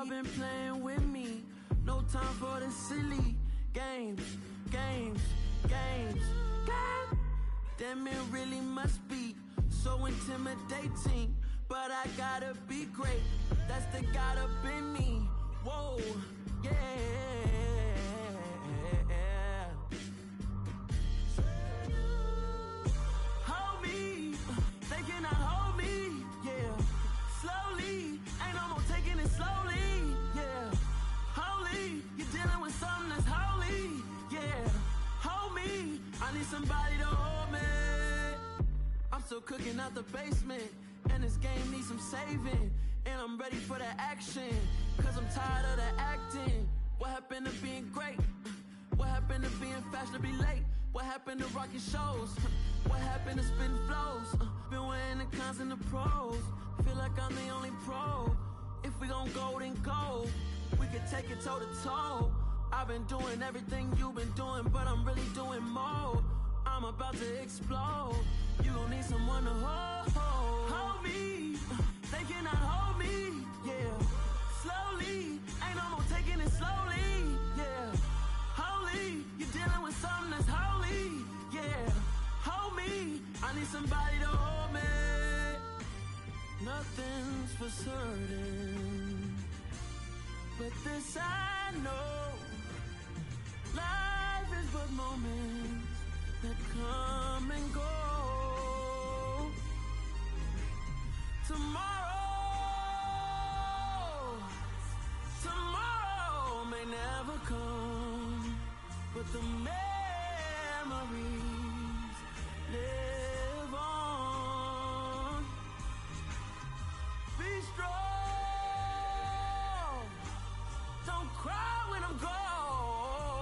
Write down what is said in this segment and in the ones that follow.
been playing with me. No time for the silly games. Damn, it really must be so intimidating. But I gotta be great. That's the God up in me. Whoa, yeah. Hold me, they cannot hold me, yeah. Slowly, ain't no more taking it slowly, yeah. Holy, you're dealing with something that's holy, yeah. Hold me, I need somebody to hold me. I'm still cooking out the basement, and this game needs some saving. And I'm ready for the action, cause I'm tired of the acting. What happened to being great? What happened to being fashionably late? What happened to rocking shows? What happened to spitting flows? Been weighing the cons and the pros. Feel like I'm the only pro. If we gon' go, then go. We can take it toe to toe. I've been doing everything you've been doing, but I'm really doing more. I'm about to explode. You gon' need someone to hold me. They cannot hold me, yeah. Slowly, ain't no more taking it slowly, yeah. Holy, you're dealing with something that's holy, yeah. Hold me, I need somebody to hold me. Nothing's for certain, but this I know. Life is but moments that come and go. Tomorrow may never come, but the memories live on. Be strong, don't cry when I'm gone.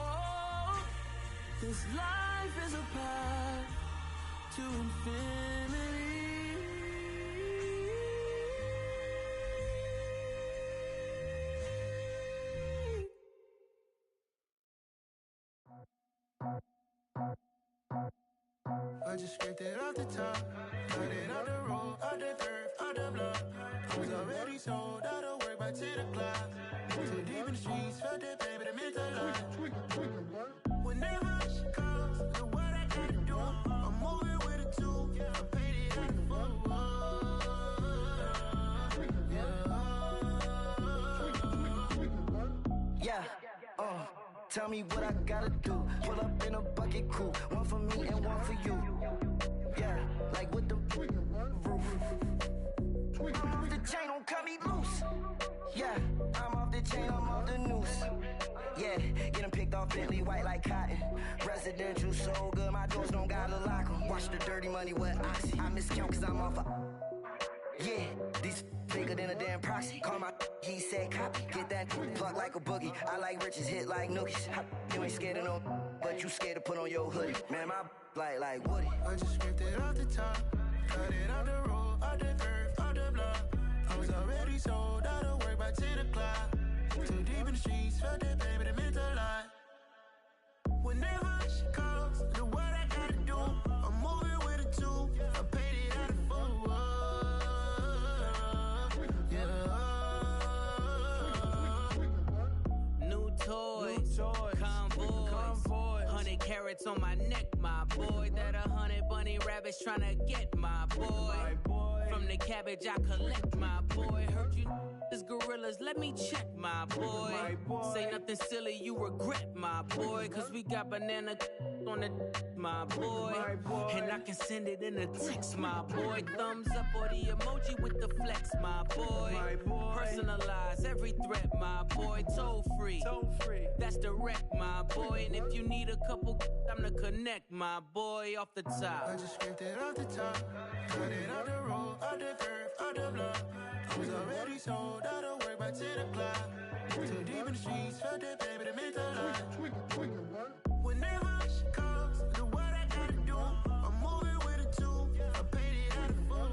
This life is a path to infinity. I just scraped it off the top, got it off the road, off the turf, off the block. I was already sold out of work by 10 o'clock. Too deep in the streets, felt that pain, but it meant a lot. Whenever she calls, look what I gotta do. I'm moving with a two, I'm painted out the tell me what I gotta do. Pull up in a bucket crew, one for me and one for you. Yeah, like with the roof. I'm off the chain, don't cut me loose. Yeah, I'm off the chain, I'm off the noose. Yeah, getting picked off Bentley white like cotton. Residential so good, my doors don't gotta lock 'em. Watch the dirty money with Oxy. I miscount cause I'm off a... Yeah, these bigger than a damn proxy. Call my he said copy. Get that plug like a boogie. I like riches, hit like nookies. You ain't scared of no, but you scared to put on your hoodie. Man, my like Woody. I just scraped it off the top, cut it off the road, off the turf, off the block. I was already sold out of work by 10 o'clock. Too deep in the streets, felt that pain, but it meant a lot. Whenever she calls, look what I gotta do. I'm moving with a two, I'm painted out of four. Yeah. New toys, convoys, 100 carats on my neck, my boy. That 100 bunny rabbits tryna get my boy. From the cabbage I collect, my boy. Heard you is gorillas, let me check, my boy. Say nothing silly, you regret, my boy. Cause we got banana on the my boy. And I can send it in a text, my boy. Thumbs up or the emoji with the flex, my boy. Personalize every threat, my boy. Toll free, that's direct, my boy. And if you need a couple, I'm the connect, my boy. Off the top, I just scraped it off the top, cut it off the road, off the turf, off the block. I was already sold out of work by 10 o'clock. Too deep in the streets, felt that pain, but it meant a lot. Whenever she calls, look what I gotta do. I'm moving with a two, I'm painted out of four.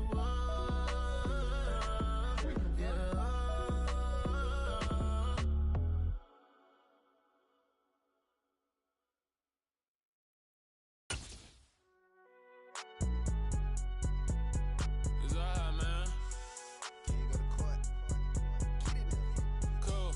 It's alright, man. Cool.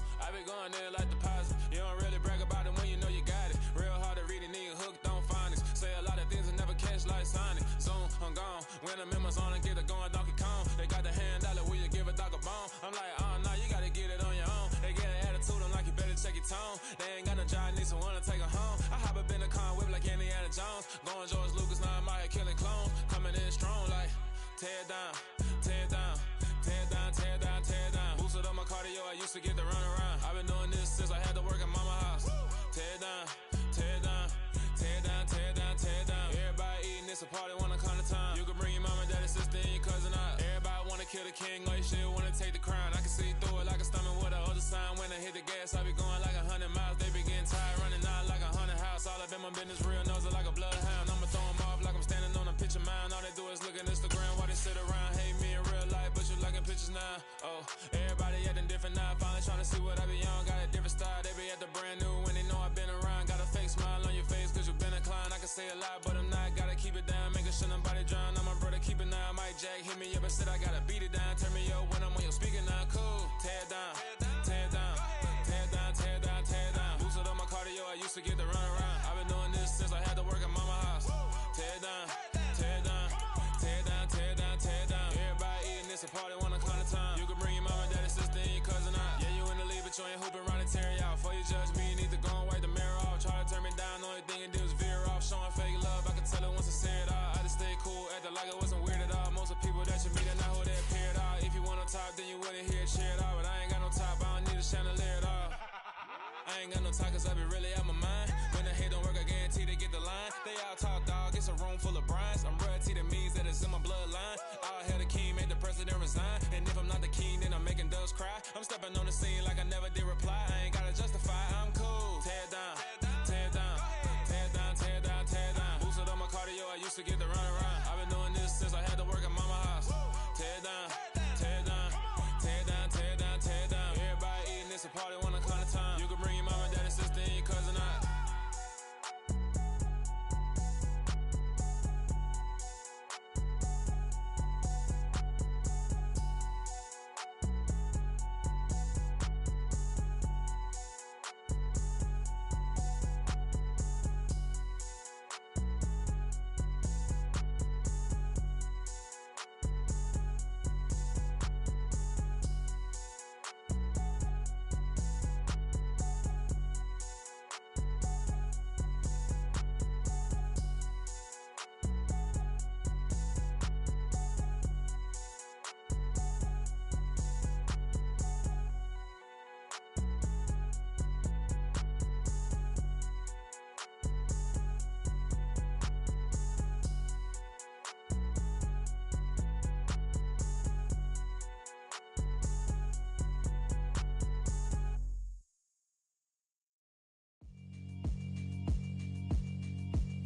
going in like deposit. You don't really brag about it when you know you got it. Real hard to read a nigga hooked on phonics. Say a lot of things and never catch like Sonic. Zoom, I'm gone. When I'm in my zone and get it going Donkey Kong. They got the hand dollar, will you give a dog a bone? I'm like, oh no, you gotta get it on your own. They get an attitude, I'm like, you better check your tone. They ain't got no job, need someone to take her home. I hop up in the car, whip like Indiana Jones. Going George Lucas, now I'm out here killing clones. Coming in strong like, tear down, tear down, tear down, tear down, tear down. Boosted up my cardio, I used to get the run around. I've been doing this since I had to work at mama house. Tear down, tear down, tear down, tear down, tear down. Everybody eating, it's a party, wanna come to time. You can bring your mama, daddy, sister, and your cousin out. Everybody wanna kill the king, or you shit wanna take the crown. I can see through it like a stomach with a other sign. When I hit the gas, I be going like 100 miles. They be getting tired, running out like 100 house. All up in my business, real nose like a bloodhound. I'ma throw them off like I'm standing on a picture mound. All they do is look at Instagram while they sit around. Hate me in real life, but you liking pictures now. Oh, everybody acting different now. Finally trying to see what I be on. Got a different style, they be at the brand new when they know I've been around. Got a fake smile on your face cause you been inclined. I can say a lot, but I'm not. Gotta keep it down, making sure nobody drown. I'm my brother, keep it now. Mike Jack hit me up and said I gotta beat it down. Turn me up when I'm on your speaker now. Cool, tear down, tear down, tear down, tear down, tear down. Boosted up my cardio, I used to get the run around. I've been doing this since I had to work at mama house. Tear down, tear down, tear down, tear down, tear down. Everybody eating, it's a party, wanna come to time. You can bring your mama, daddy, sister, and your cousin out. Yeah, you in the lead, but you ain't hooping around and tearing out. Before you judge me, you need to go and wipe the mirror off. Try to turn me down, only thing you did was veer off. Showing fake love, I can tell it once I say it all. I just stay cool, acting like it wasn't weird at all. Most of the people that you meet are not who they appear at all. If you want on top, then you wouldn't hear it cheer at all. But I ain't got no top, I don't need a chandelier at all. I ain't got no talk cause I be really out my mind. When the hate don't work, I guarantee they get the line. They all talk dog, it's a room full of brines. I'm royalty, that means that it's in my bloodline. All hail the king, made the president resign. And if I'm not the king, then I'm making doves cry. I'm stepping on the scene like I never did reply. I ain't gotta justify, I'm cool. Tear down, tear down, tear down, tear down, tear down. Boosted up my cardio, I used to get the run around. I've been doing this since I had to work at mama house. Tear down, tear down, tear down, tear down, tear down. Everybody eating, it's a party, wanna come to time. You can bring your mama, daddy, sister, and your cousin out.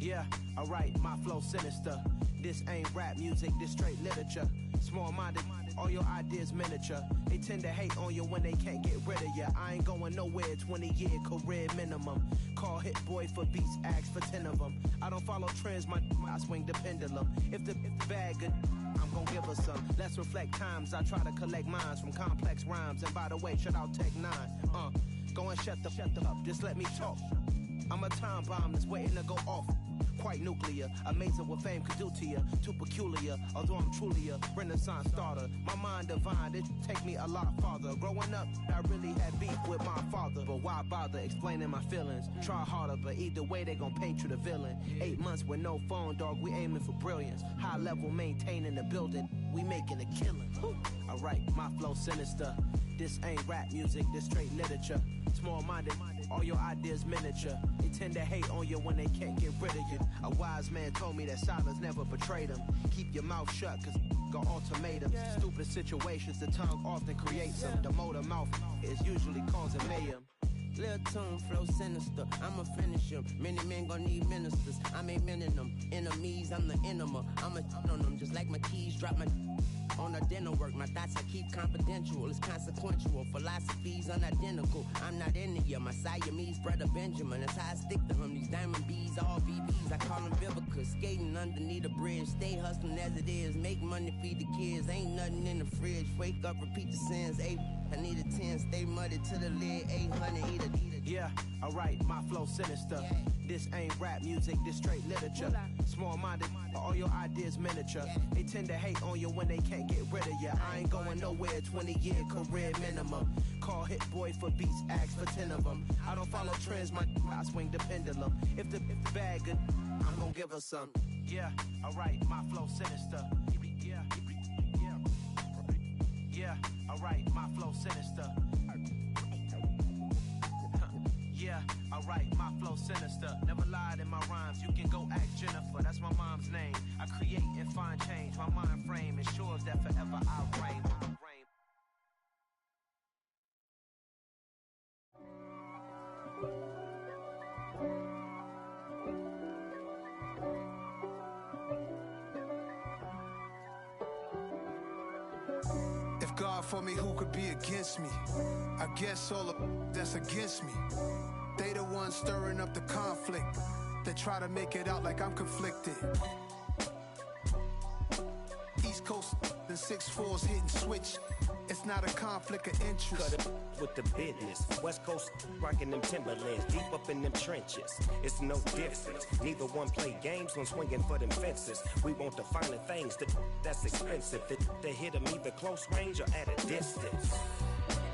Yeah, alright, my flow sinister. This ain't rap music, this straight literature. Small-minded, all your ideas miniature. They tend to hate on you when they can't get rid of you. I ain't going nowhere, 20-year career minimum. Call Hit Boy for beats, ask for 10 of them. I don't follow trends, I swing the pendulum. If the bag good, I'm gon' give her some. Let's reflect times, I try to collect minds from complex rhymes. And by the way, shout out Tech 9. Go and shut the up, just let me talk. I'm a time bomb that's waiting to go off. Quite nuclear, amazing what fame could do to you. Too peculiar, although I'm truly a renaissance starter. My mind divine, it take me a lot farther. Growing up, I really had beef with my father. But why bother explaining my feelings? Try harder, but either way they gon' paint you the villain. 8 months with no phone, dog, we aiming for brilliance. High level maintaining the building, we making a killing. Alright, my flow sinister. This ain't rap music, this straight literature. Small-minded, all your ideas miniature. They tend to hate on you when they can't get rid of you. A wise man told me that silence never betrayed him. Keep your mouth shut, cause got ultimatums. Stupid situations, the tongue often creates them. The motor mouth is usually causing mayhem. Lil' tune, flow sinister, I'ma finish him. Many men gon' need ministers, I'm aiming them. Enemies, I'm the enema. I'ma on them, just like my keys, drop my on the dinner work. My thoughts I keep confidential, it's consequential. Philosophies unidentical, I'm not into you. My Siamese brother Benjamin, that's how I stick to him. These diamond bees, all BBs, I call them Vivica. Skating underneath the bridge, stay hustling as it is. Make money, feed the kids, ain't nothing in the fridge. Wake up, repeat the sins, I need a 10, stay muddy to the lid, 800, eat a. Yeah, alright, my flow sinister. This ain't rap music, this straight literature. Small-minded, all your ideas miniature. They tend to hate on you when they can't get rid of you. I ain't going nowhere, 20-year career minimum. Call Hit Boy for beats, ask for 10 of them. I don't follow trends, I swing the pendulum. If the bag good, I'm gonna give her some. Yeah, alright, my flow sinister. Yeah, alright, my flow sinister. Yeah, alright, my flow sinister. Never lied in my rhymes, you can go ask Jennifer, that's my mom's name. I create and find change, my mind frame ensures that forever I reign. If God for me, who could be against me? I guess all of that's against me. They the ones stirring up the conflict. They try to make it out like I'm conflicted. East Coast, the 6'4's hitting switch. It's not a conflict of interest. Cut it with the business. West Coast rocking them Timberlands, deep up in them trenches. It's no difference. Neither one play games when swinging for them fences. We want the finer things that's expensive. To hit them either close range or at a distance.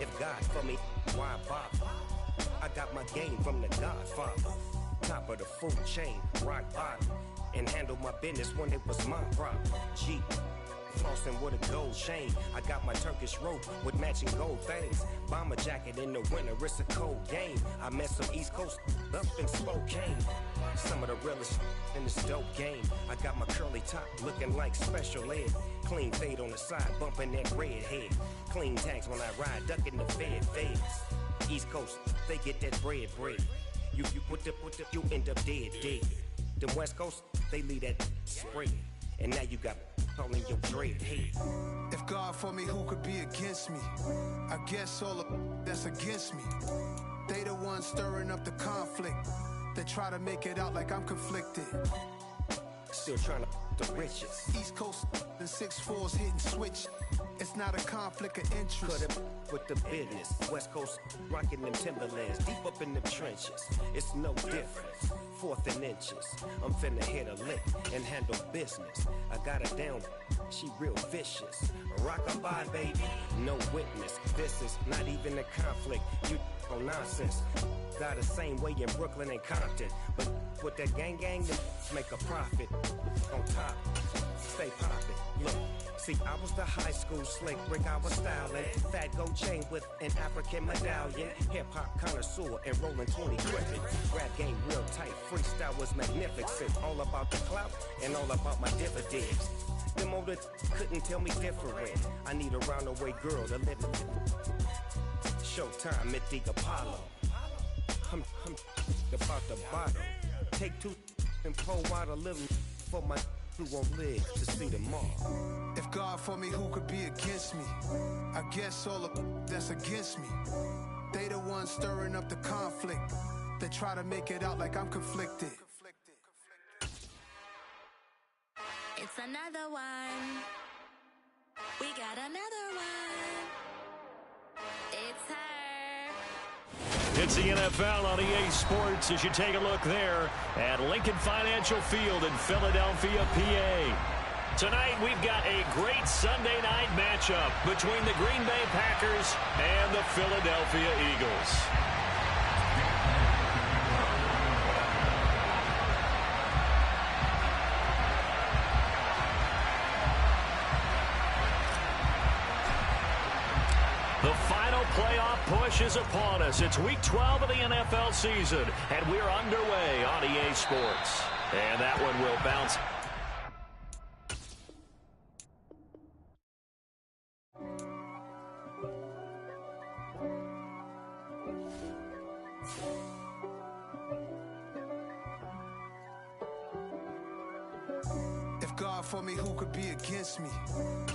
If God for me, why bother? I got my game from the Godfather. Top of the food chain, rock bottom. And handle my business when it was my problem. G. Flossing with a gold chain. I got my Turkish rope with matching gold things. Bomber jacket in the winter, it's a cold game. I met some East Coast up in Spokane. Some of the realest in this dope game. I got my curly top looking like special ed. Clean fade on the side, bumping that red head. Clean tags when I ride, ducking the feds. East Coast, they get that bread. You you end up dead. Then West Coast, they leave that spread. And now you got all in your dread head. If God for me, who could be against me? I guess all of that's against me. They the ones stirring up the conflict. They try to make it out like I'm conflicted. Still trying to the riches. East Coast, the 6'4's hitting switch. It's not a conflict of interest. Cut it with the business. West Coast rocking them Timberlands, deep up in them trenches. It's no difference. 4th and inches. I'm finna hit a lick and handle business. I got her down, she real vicious. Rock-a-bye, baby, no witness. This is not even a conflict. You on nonsense. Got the same way in Brooklyn and Compton. But with that gang, then make a profit. On top, stay poppin'. Look. See, I was the high school slick brick, I was styling. Fat gold chain with an African medallion. Hip-hop connoisseur and rolling 20 gripping. Rap game real tight, freestyle was magnificent. All about the clout and all about my dividends. Them older couldn't tell me different. I need a roundaway girl to live in. Showtime at the Apollo. I'm about the bottom. Take 2 and pour out a little for my who won't live to see tomorrow. If God for me, who could be against me? I guess all of that's against me. They the ones stirring up the conflict. They try to make it out like I'm conflicted. It's another one. We got another one. It's her. It's the NFL on EA Sports as you take a look there at Lincoln Financial Field in Philadelphia, PA. Tonight we've got a great Sunday night matchup between the Green Bay Packers and the Philadelphia Eagles. The final playoff push is upon us. It's week 12 of the NFL season, and we're underway on EA Sports. And that one will bounce. If God for me, who could be against me?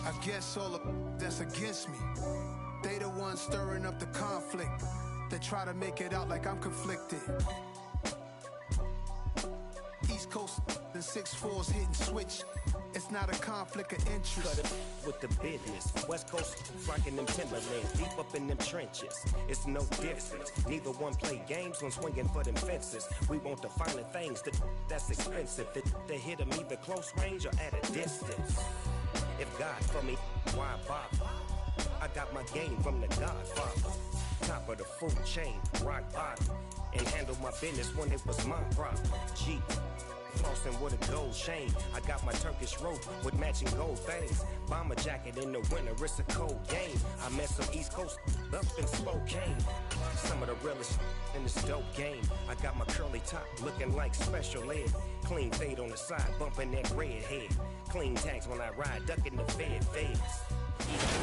I guess all of that's against me. They the ones stirring up the conflict. They try to make it out like I'm conflicted. East Coast, the 6'4's hitting switch. It's not a conflict of interest. Cut it with the business. West Coast rocking them Timberlands, deep up in them trenches. It's no difference. Neither one play games when swinging for them fences. We want the finer things that's expensive. They hit them either close range or at a distance. If God for me, why bother? I got my game from the Godfather. Top of the food chain, rock bottom. And handle my business when it was my problem. Jeep. Flossing with a gold chain. I got my Turkish rope with matching gold things. Bomber jacket in the winter, it's a cold game. I met some East Coast up in Spokane. Some of the realest in this dope game. I got my curly top looking like special ed. Clean fade on the side, bumping that red head. Clean tags when I ride, ducking the feds.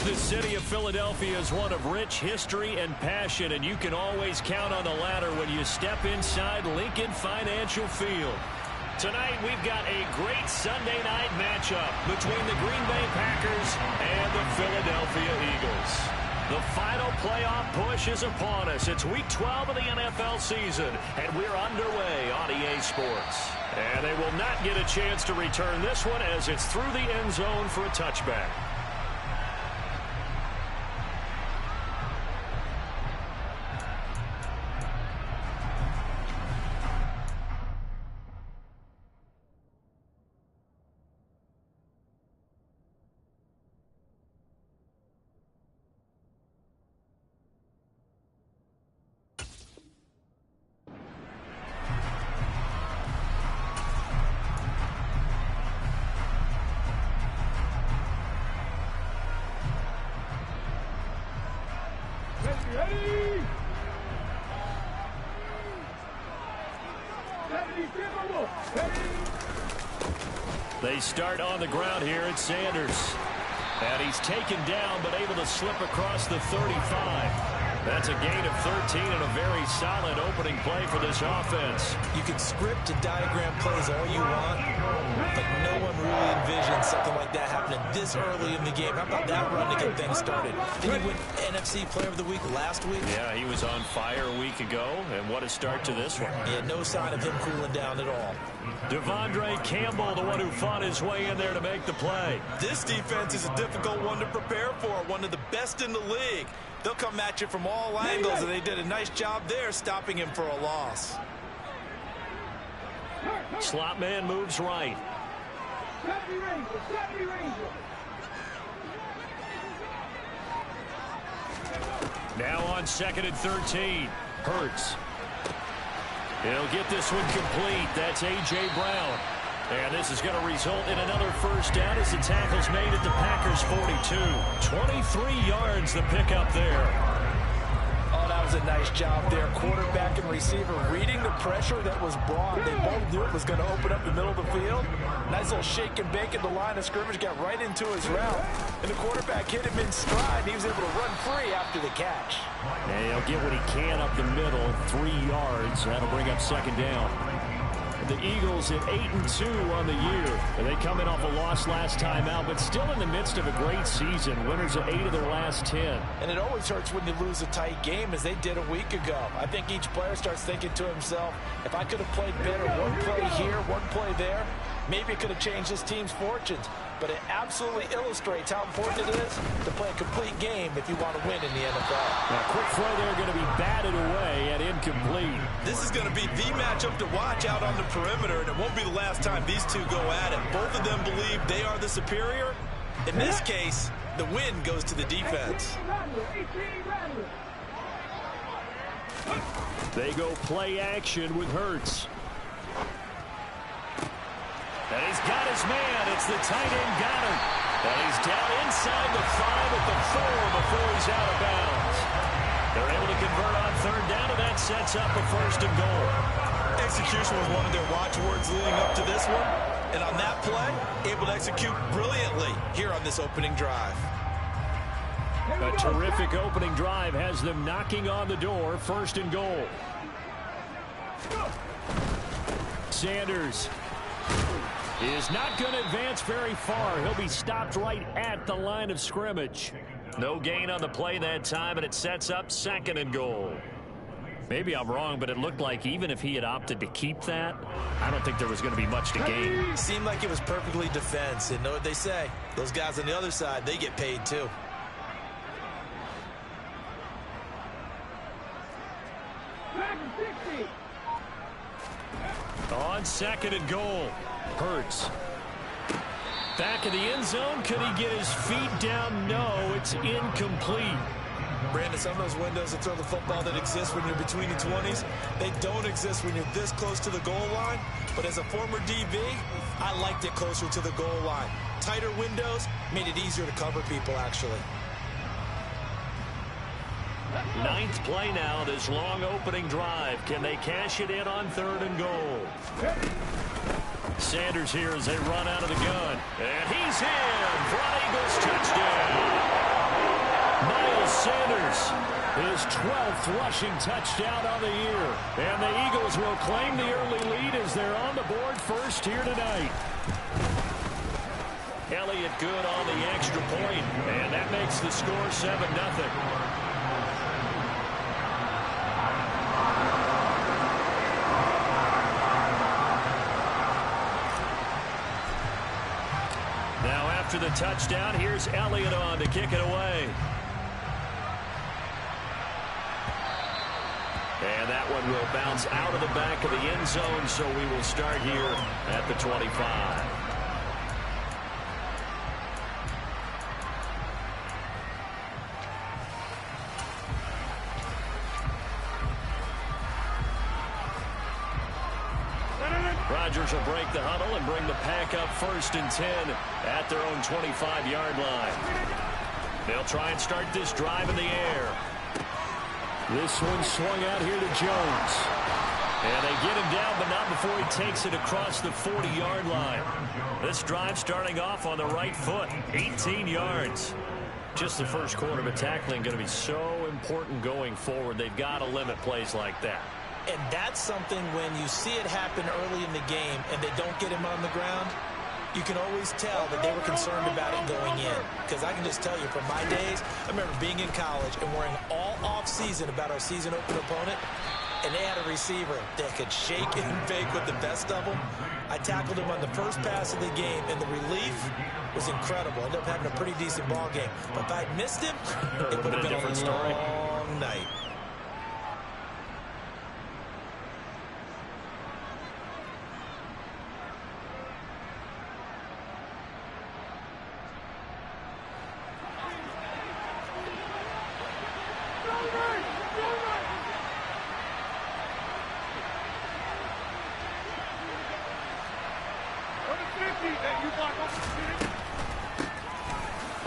The city of Philadelphia is one of rich history and passion, and you can always count on the latter when you step inside Lincoln Financial Field. Tonight, we've got a great Sunday night matchup between the Green Bay Packers and the Philadelphia Eagles. The final playoff push is upon us. It's week 12 of the NFL season, and we're underway on EA Sports. And they will not get a chance to return this one as it's through the end zone for a touchback. They start on the ground here at Sanders. And he's taken down, but able to slip across the 35. That's a gain of 13 and a very solid opening play for this offense. You can script and diagram plays all you want, but no one really envisions something like that happening this early in the game. How about that run to get things started? Did he win NFC Player of the Week last week? Yeah, he was on fire a week ago, and what a start to this one. Yeah, no sign of him cooling down at all. Devondre Campbell, the one who fought his way in there to make the play. This defense is a difficult one to prepare for, one of the best in the league. They'll come at you from all angles, and they did a nice job there stopping him for a loss. Slot man moves right. Now on 2nd and 13. Hurts. He'll get this one complete. That's A.J. Brown. And this is going to result in another first down as the tackle's made at the Packers' 42. 23 yards the pickup there. Oh, that was a nice job there. Quarterback and receiver reading the pressure that was brought. They both knew it was going to open up the middle of the field. Nice little shake and bake at the line of scrimmage. Got right into his route. And the quarterback hit him in stride. He was able to run free after the catch. And he'll get what he can up the middle. 3 yards. That'll bring up 2nd down. The Eagles at 8-2 on the year. They come in off a loss last time out, but still in the midst of a great season. Winners of 8 of their last 10. And it always hurts when you lose a tight game, as they did a week ago. I think each player starts thinking to himself, if I could have played better, one play here, one play there, maybe it could have changed this team's fortunes. But it absolutely illustrates how important it is to play a complete game if you want to win in the NFL. Now, quick throw there going to be batted away and incomplete. This is going to be the matchup to watch out on the perimeter, and it won't be the last time these two go at it. Both of them believe they are the superior. In this case, the win goes to the defense. They go play action with Hurts. And he's got his man. It's the tight end Goddard. And he's down inside the 5 at the 4 before he's out of bounds. They're able to convert on 3rd down, and that sets up a 1st and goal. Execution was one of their watchwords leading up to this one. And on that play, able to execute brilliantly here on this opening drive. A terrific opening drive has them knocking on the door. 1st and goal. Sanders is not going to advance very far. He'll be stopped right at the line of scrimmage. No gain on the play that time, and it sets up 2nd and goal. Maybe I'm wrong, but it looked like even if he had opted to keep that, I don't think there was going to be much to gain. Seemed like it was perfectly defense. And know what they say? Those guys on the other side, they get paid too. On second and goal, Hurts. Back in the end zone. Could he get his feet down? No, it's incomplete. Brandon, some of those windows that throw the football that exist when you're between the 20s, they don't exist when you're this close to the goal line. But as a former DB, I liked it closer to the goal line. Tighter windows made it easier to cover people, actually. Ninth play now, this long opening drive. Can they cash it in on third and goal? Sanders here as they run out of the gun. And he's in for an Eagles touchdown. Miles Sanders, his 12th rushing touchdown on the year. And the Eagles will claim the early lead as they're on the board first here tonight. Elliott good on the extra point, and that makes the score 7-0. After the touchdown, here's Elliott on to kick it away. And that one will bounce out of the back of the end zone, so we will start here at the 25. Rodgers will break the huddle and bring the pack up 1st and 10 at their own 25-yard line. They'll try and start this drive in the air. This one swung out here to Jones. And they get him down, but not before he takes it across the 40-yard line. This drive starting off on the right foot, 18 yards. Just the first quarter, but tackling going to be so important going forward. They've got to limit plays like that. And that's something when you see it happen early in the game and they don't get him on the ground, you can always tell that they were concerned about it going in. Because I can just tell you, from my days, I remember being in college and worrying all off-season about our season opener opponent, and they had a receiver that could shake and bake with the best of them. I tackled him on the first pass of the game, and the relief was incredible. I ended up having a pretty decent ball game. But if I'd missed him, it would have been a different story. Long night.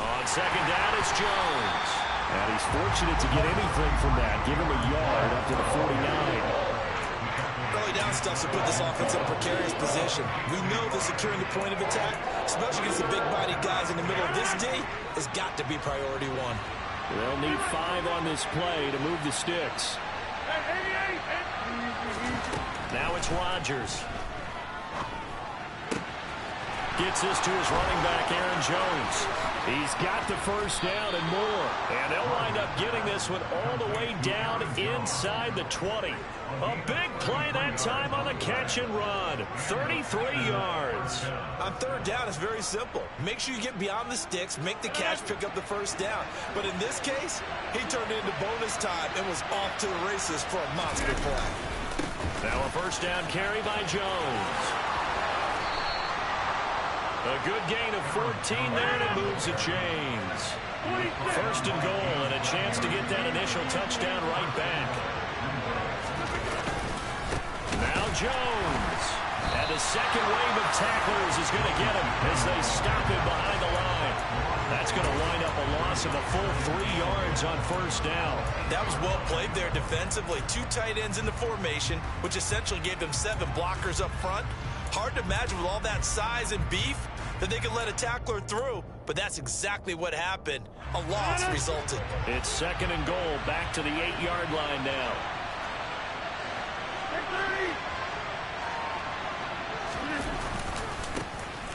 On second down, it's Jones. And he's fortunate to get anything from that. Give him a yard up to the 49. Early down stuff to put this offense in a precarious position. We know that securing the point of attack, especially against the big-bodied guys in the middle of this D, has got to be priority one. They'll need 5 on this play to move the sticks. Now it's Rodgers. Gets this to his running back, Aaron Jones. He's got the first down and more. And they'll wind up getting this one all the way down inside the 20. A big play that time on the catch and run. 33 yards. On third down, it's very simple. Make sure you get beyond the sticks, make the catch, pick up the first down. But in this case, he turned it into bonus time and was off to the races for a monster play. Now a first down carry by Jones. A good gain of 14 there, and it moves the chains. First and goal, and a chance to get that initial touchdown right back. Now Jones. And the second wave of tacklers is going to get him as they stop him behind the line. That's going to wind up a loss of a full 3 yards on first down. That was well played there defensively. 2 tight ends in the formation, which essentially gave them 7 blockers up front. Hard to imagine with all that size and beef that they could let a tackler through, but that's exactly what happened. A loss resulted. It's second and goal, back to the 8-yard line now.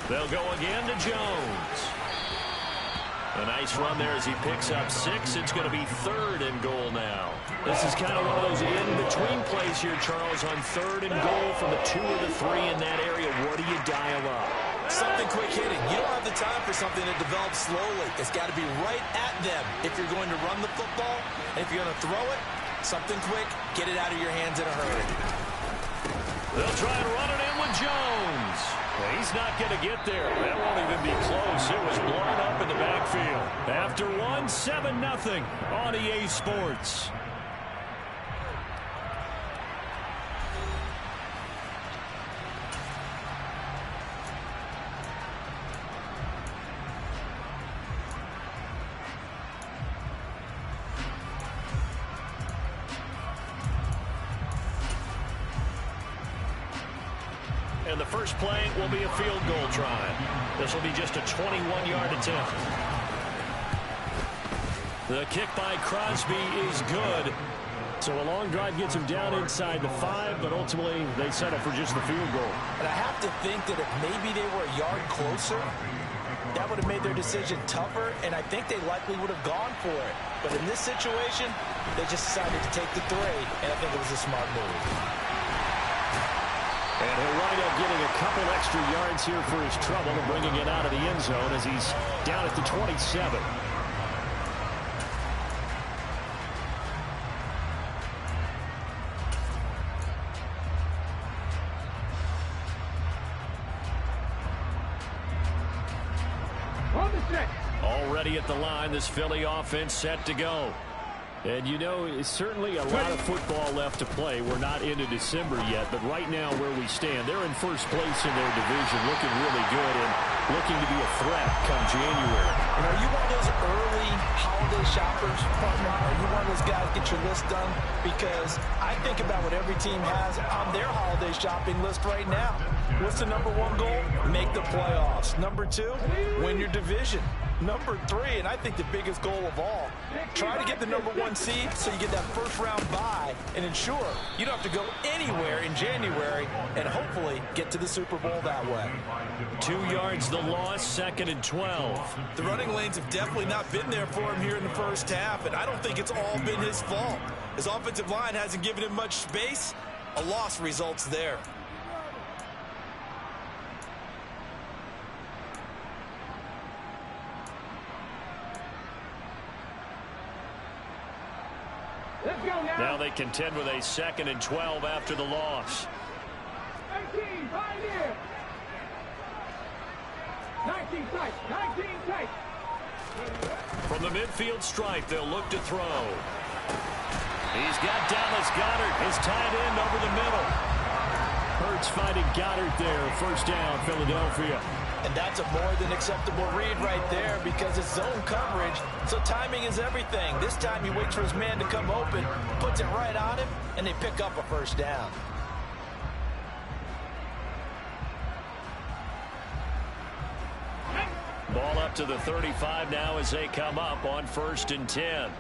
They'll go again to Jones. A nice run there as he picks up 6. It's going to be 3rd and goal now. This is kind of one of those in-between plays here, Charles, on 3rd and goal from the 2 or the 3 in that area. What do you dial up? Something quick hitting. You don't have the time for something that develops slowly. It's got to be right at them if you're going to run the football. And if you're going to throw it, something quick, get it out of your hands in a hurry. They'll try and run it in with Jones. He's not going to get there. That won't even be close. It was blown up in the backfield. After 1, 7-0 on EA Sports. And the first play will be a field goal try. This will be just a 21-yard attempt. The kick by Crosby is good. So a long drive gets him down inside the 5, but ultimately they settle for just the field goal. And I have to think that if maybe they were a yard closer, that would have made their decision tougher, and I think they likely would have gone for it. But in this situation, they just decided to take the 3, and I think it was a smart move. And he'll wind up getting a couple extra yards here for his trouble and bringing it out of the end zone as he's down at the 27. Already at the line, this Philly offense set to go. And, you know, it's certainly a lot of football left to play. We're not into December yet, but right now where we stand, they're in first place in their division, looking really good and looking to be a threat come January. And are you one of those early holiday shoppers, partner? Are you one of those guys get your list done? Because I think about what every team has on their holiday shopping list right now. What's the number 1 goal? Make the playoffs. Number 2, win your division. Number 3, and I think the biggest goal of all, try to get the number 1 seed so you get that first-round bye and ensure you don't have to go anywhere in January and hopefully get to the Super Bowl that way. 2 yards the loss, 2nd and 12. The running lanes have definitely not been there for him here in the first half, and I don't think it's all been his fault. His offensive line hasn't given him much space. A loss results there. Now they contend with a 2nd and 12 after the loss. 19, right here. 19 tight, 19 tight. From the midfield stripe, they'll look to throw. He's got Dallas Goedert, his tight end over the middle. Hurts finding Goedert there, first down, Philadelphia. And that's a more than acceptable read right there because it's zone coverage, so timing is everything. This time he waits for his man to come open, puts it right on him, and they pick up a first down. Ball up to the 35 now as they come up on 1st and 10.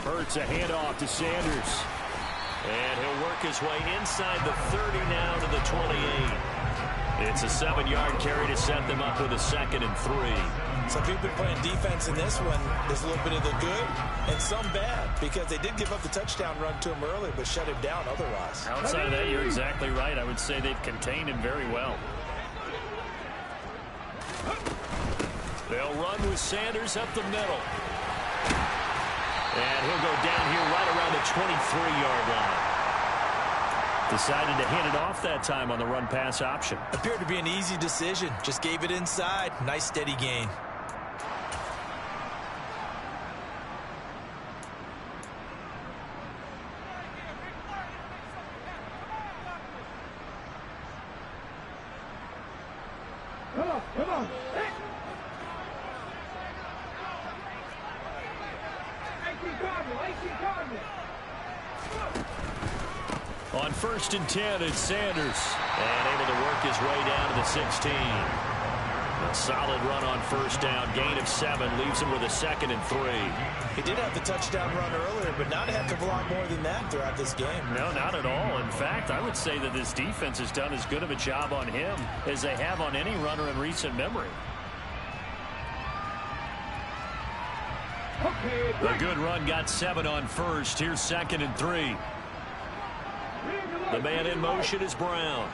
Hurts a handoff to Sanders. And he'll work his way inside the 30 now to the 28. It's a 7-yard carry to set them up with a 2nd and 3. Some people playing defense in this one. There's a little bit of the good and some bad because they did give up the touchdown run to him earlier but shut him down otherwise. Outside of that, you're exactly right. I would say they've contained him very well. They'll run with Sanders up the middle. And he'll go down here right around the 23-yard line. Decided to hand it off that time on the run-pass option. Appeared to be an easy decision. Just gave it inside. Nice steady gain. Come on. On 1st and 10, it's Sanders. And able to work his way down to the 16. A solid run on first down. Gain of 7 leaves him with a 2nd and 3. He did have the touchdown run earlier, but not a heck of a lot more than that throughout this game. No, not at all. In fact, I would say that this defense has done as good of a job on him as they have on any runner in recent memory. The good run got 7 on first. Here's 2nd and 3. The man in motion is Brown.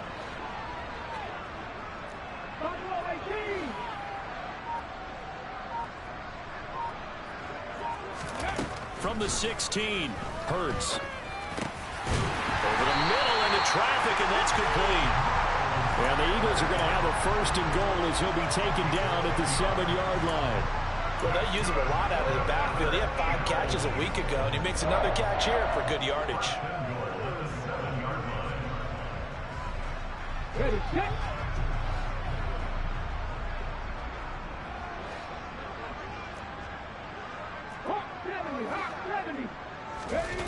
From the 16, Hurts. Over the middle into traffic, and that's complete. And the Eagles are going to have a 1st and goal as he'll be taken down at the 7-yard line. Well, they use him a lot out of the backfield. He had 5 catches a week ago, and he makes another catch here for good yardage. Ready, set. Hawk 70. Ready.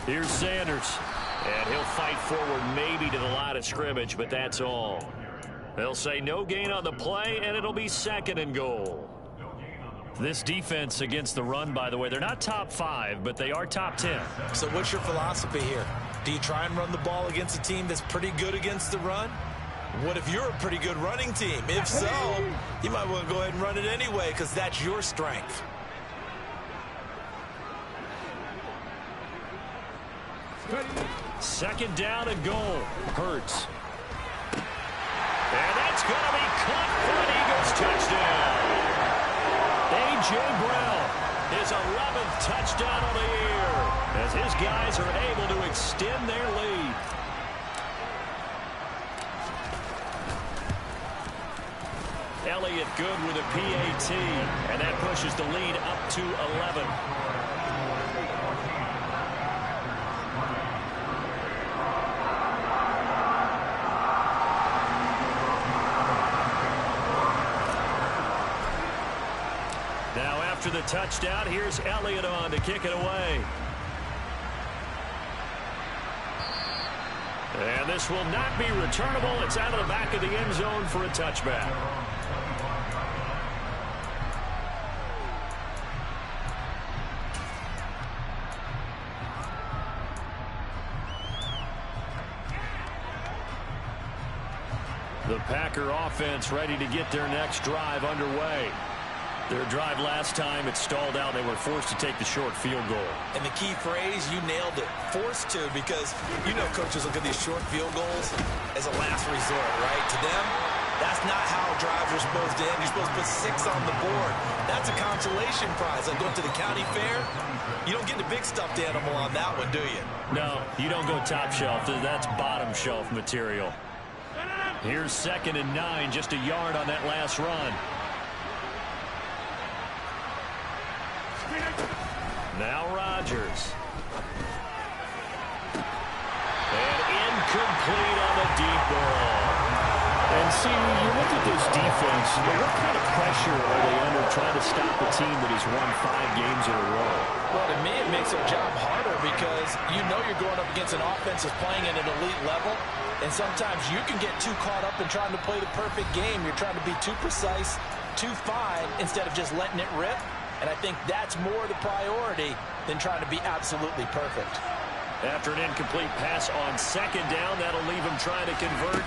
Here's Sanders. And he'll fight forward maybe to the line of scrimmage, but that's all. They'll say no gain on the play, and it'll be 2nd and goal. This defense against the run, by the way, they're not top 5, but they are top 10. So what's your philosophy here? Do you try and run the ball against a team that's pretty good against the run? What if you're a pretty good running team? If so, you might want to go ahead and run it anyway because that's your strength. Second down and goal. Hurts. And that's going to be caught for an Eagles touchdown. A.J. Brown, his 11th touchdown on the year, as his guys are able to extend their lead. Elliott good with a PAT, and that pushes the lead up to 11. Now after the touchdown, here's Elliott on to kick it away. And this will not be returnable. It's out of the back of the end zone for a touchback. The Packer offense ready to get their next drive underway. Their drive last time, it stalled out. They were forced to take the short field goal. And the key phrase, you nailed it, forced to, because you know coaches look at these short field goals as a last resort, right? To them, that's not how drives are supposed to end. You're supposed to put 6 on the board. That's a consolation prize. Like going to the county fair, you don't get the big stuffed animal on that one, do you? No, you don't go top shelf. That's bottom shelf material. Here's 2nd and 9, just a yard on that last run. Now Rodgers. And incomplete on the deep ball. And see, you look at this defense, what kind of pressure are they under trying to stop a team that has won 5 games in a row? Well, to me, it makes their job harder because you know you're going up against an offense that's playing at an elite level. And sometimes you can get too caught up in trying to play the perfect game. You're trying to be too precise, too fine, instead of just letting it rip. And I think that's more the priority than trying to be absolutely perfect. After an incomplete pass on 2nd down, that'll leave him trying to convert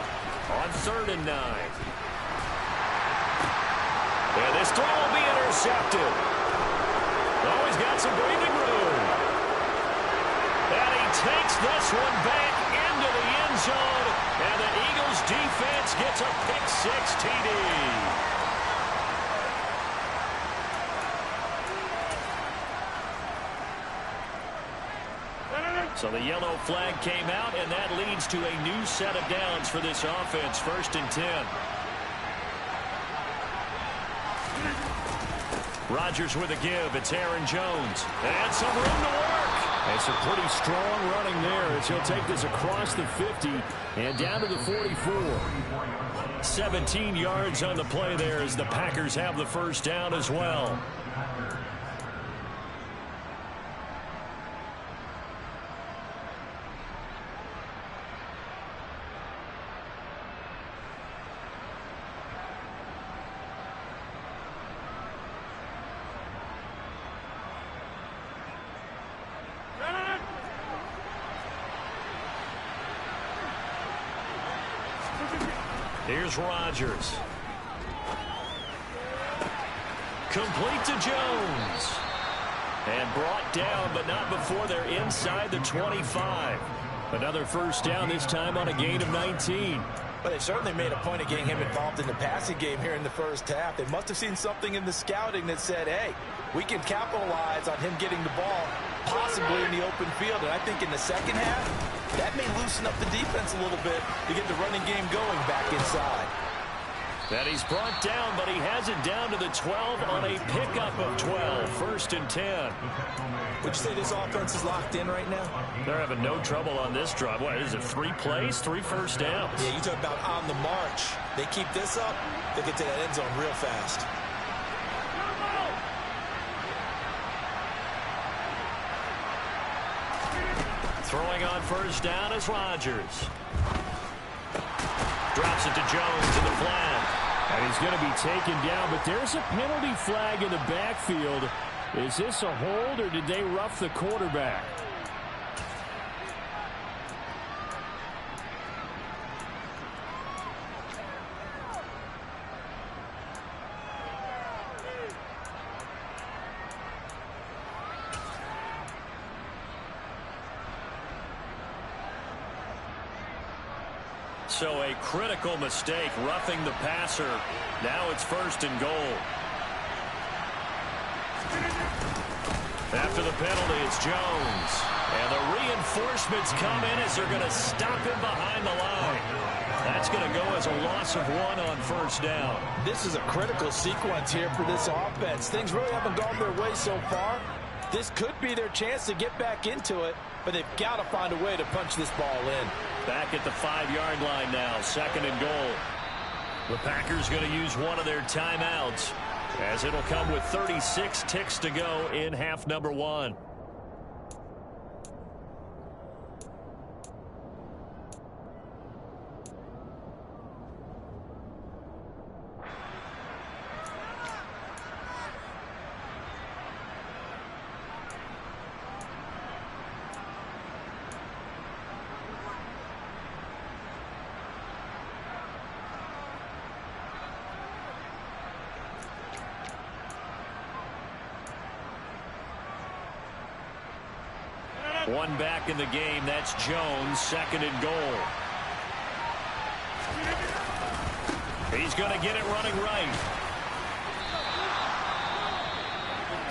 on 3rd and 9. And this throw will be intercepted. Oh, he's got some breathing room. And he takes this one back into the end zone. And the Eagles defense gets a pick-6 TD. So the yellow flag came out, and that leads to a new set of downs for this offense. 1st and 10. Rodgers with a give. It's Aaron Jones. And some room to work. And some pretty strong running there as he'll take this across the 50 and down to the 44. 17 yards on the play there as the Packers have the 1st down as well. Here's Rodgers. Complete to Jones. And brought down, but not before they're inside the 25. Another first down, this time on a gain of 19. But they certainly made a point of getting him involved in the passing game here in the first half. They must have seen something in the scouting that said, hey, we can capitalize on him getting the ball, possibly in the open field. And I think in the second half, that may loosen up the defense a little bit to get the running game going back inside. And he's brought down, but he has it down to the 12 on a pickup of 12. First and 10. Would you say this offense is locked in right now? They're having no trouble on this drive. What is it, 3 plays, 3 first downs? Yeah, you talk about on the march. They keep this up, they get to that end zone real fast. Throwing on first down is Rodgers. Drops it to Jones in the flat. And he's going to be taken down, but there's a penalty flag in the backfield. Is this a hold, or did they rough the quarterback? So a critical mistake, roughing the passer. Now it's first and goal. After the penalty, it's Jones. And the reinforcements come in as they're going to stop him behind the line. That's going to go as a loss of 1 on first down. This is a critical sequence here for this offense. Things really haven't gone their way so far. This could be their chance to get back into it, but they've got to find a way to punch this ball in. Back at the 5-yard line now, second and goal. The Packers going to use one of their timeouts, as it'll come with 36 ticks to go in half number 1. One back in the game. That's Jones, second and goal. He's going to get it running right.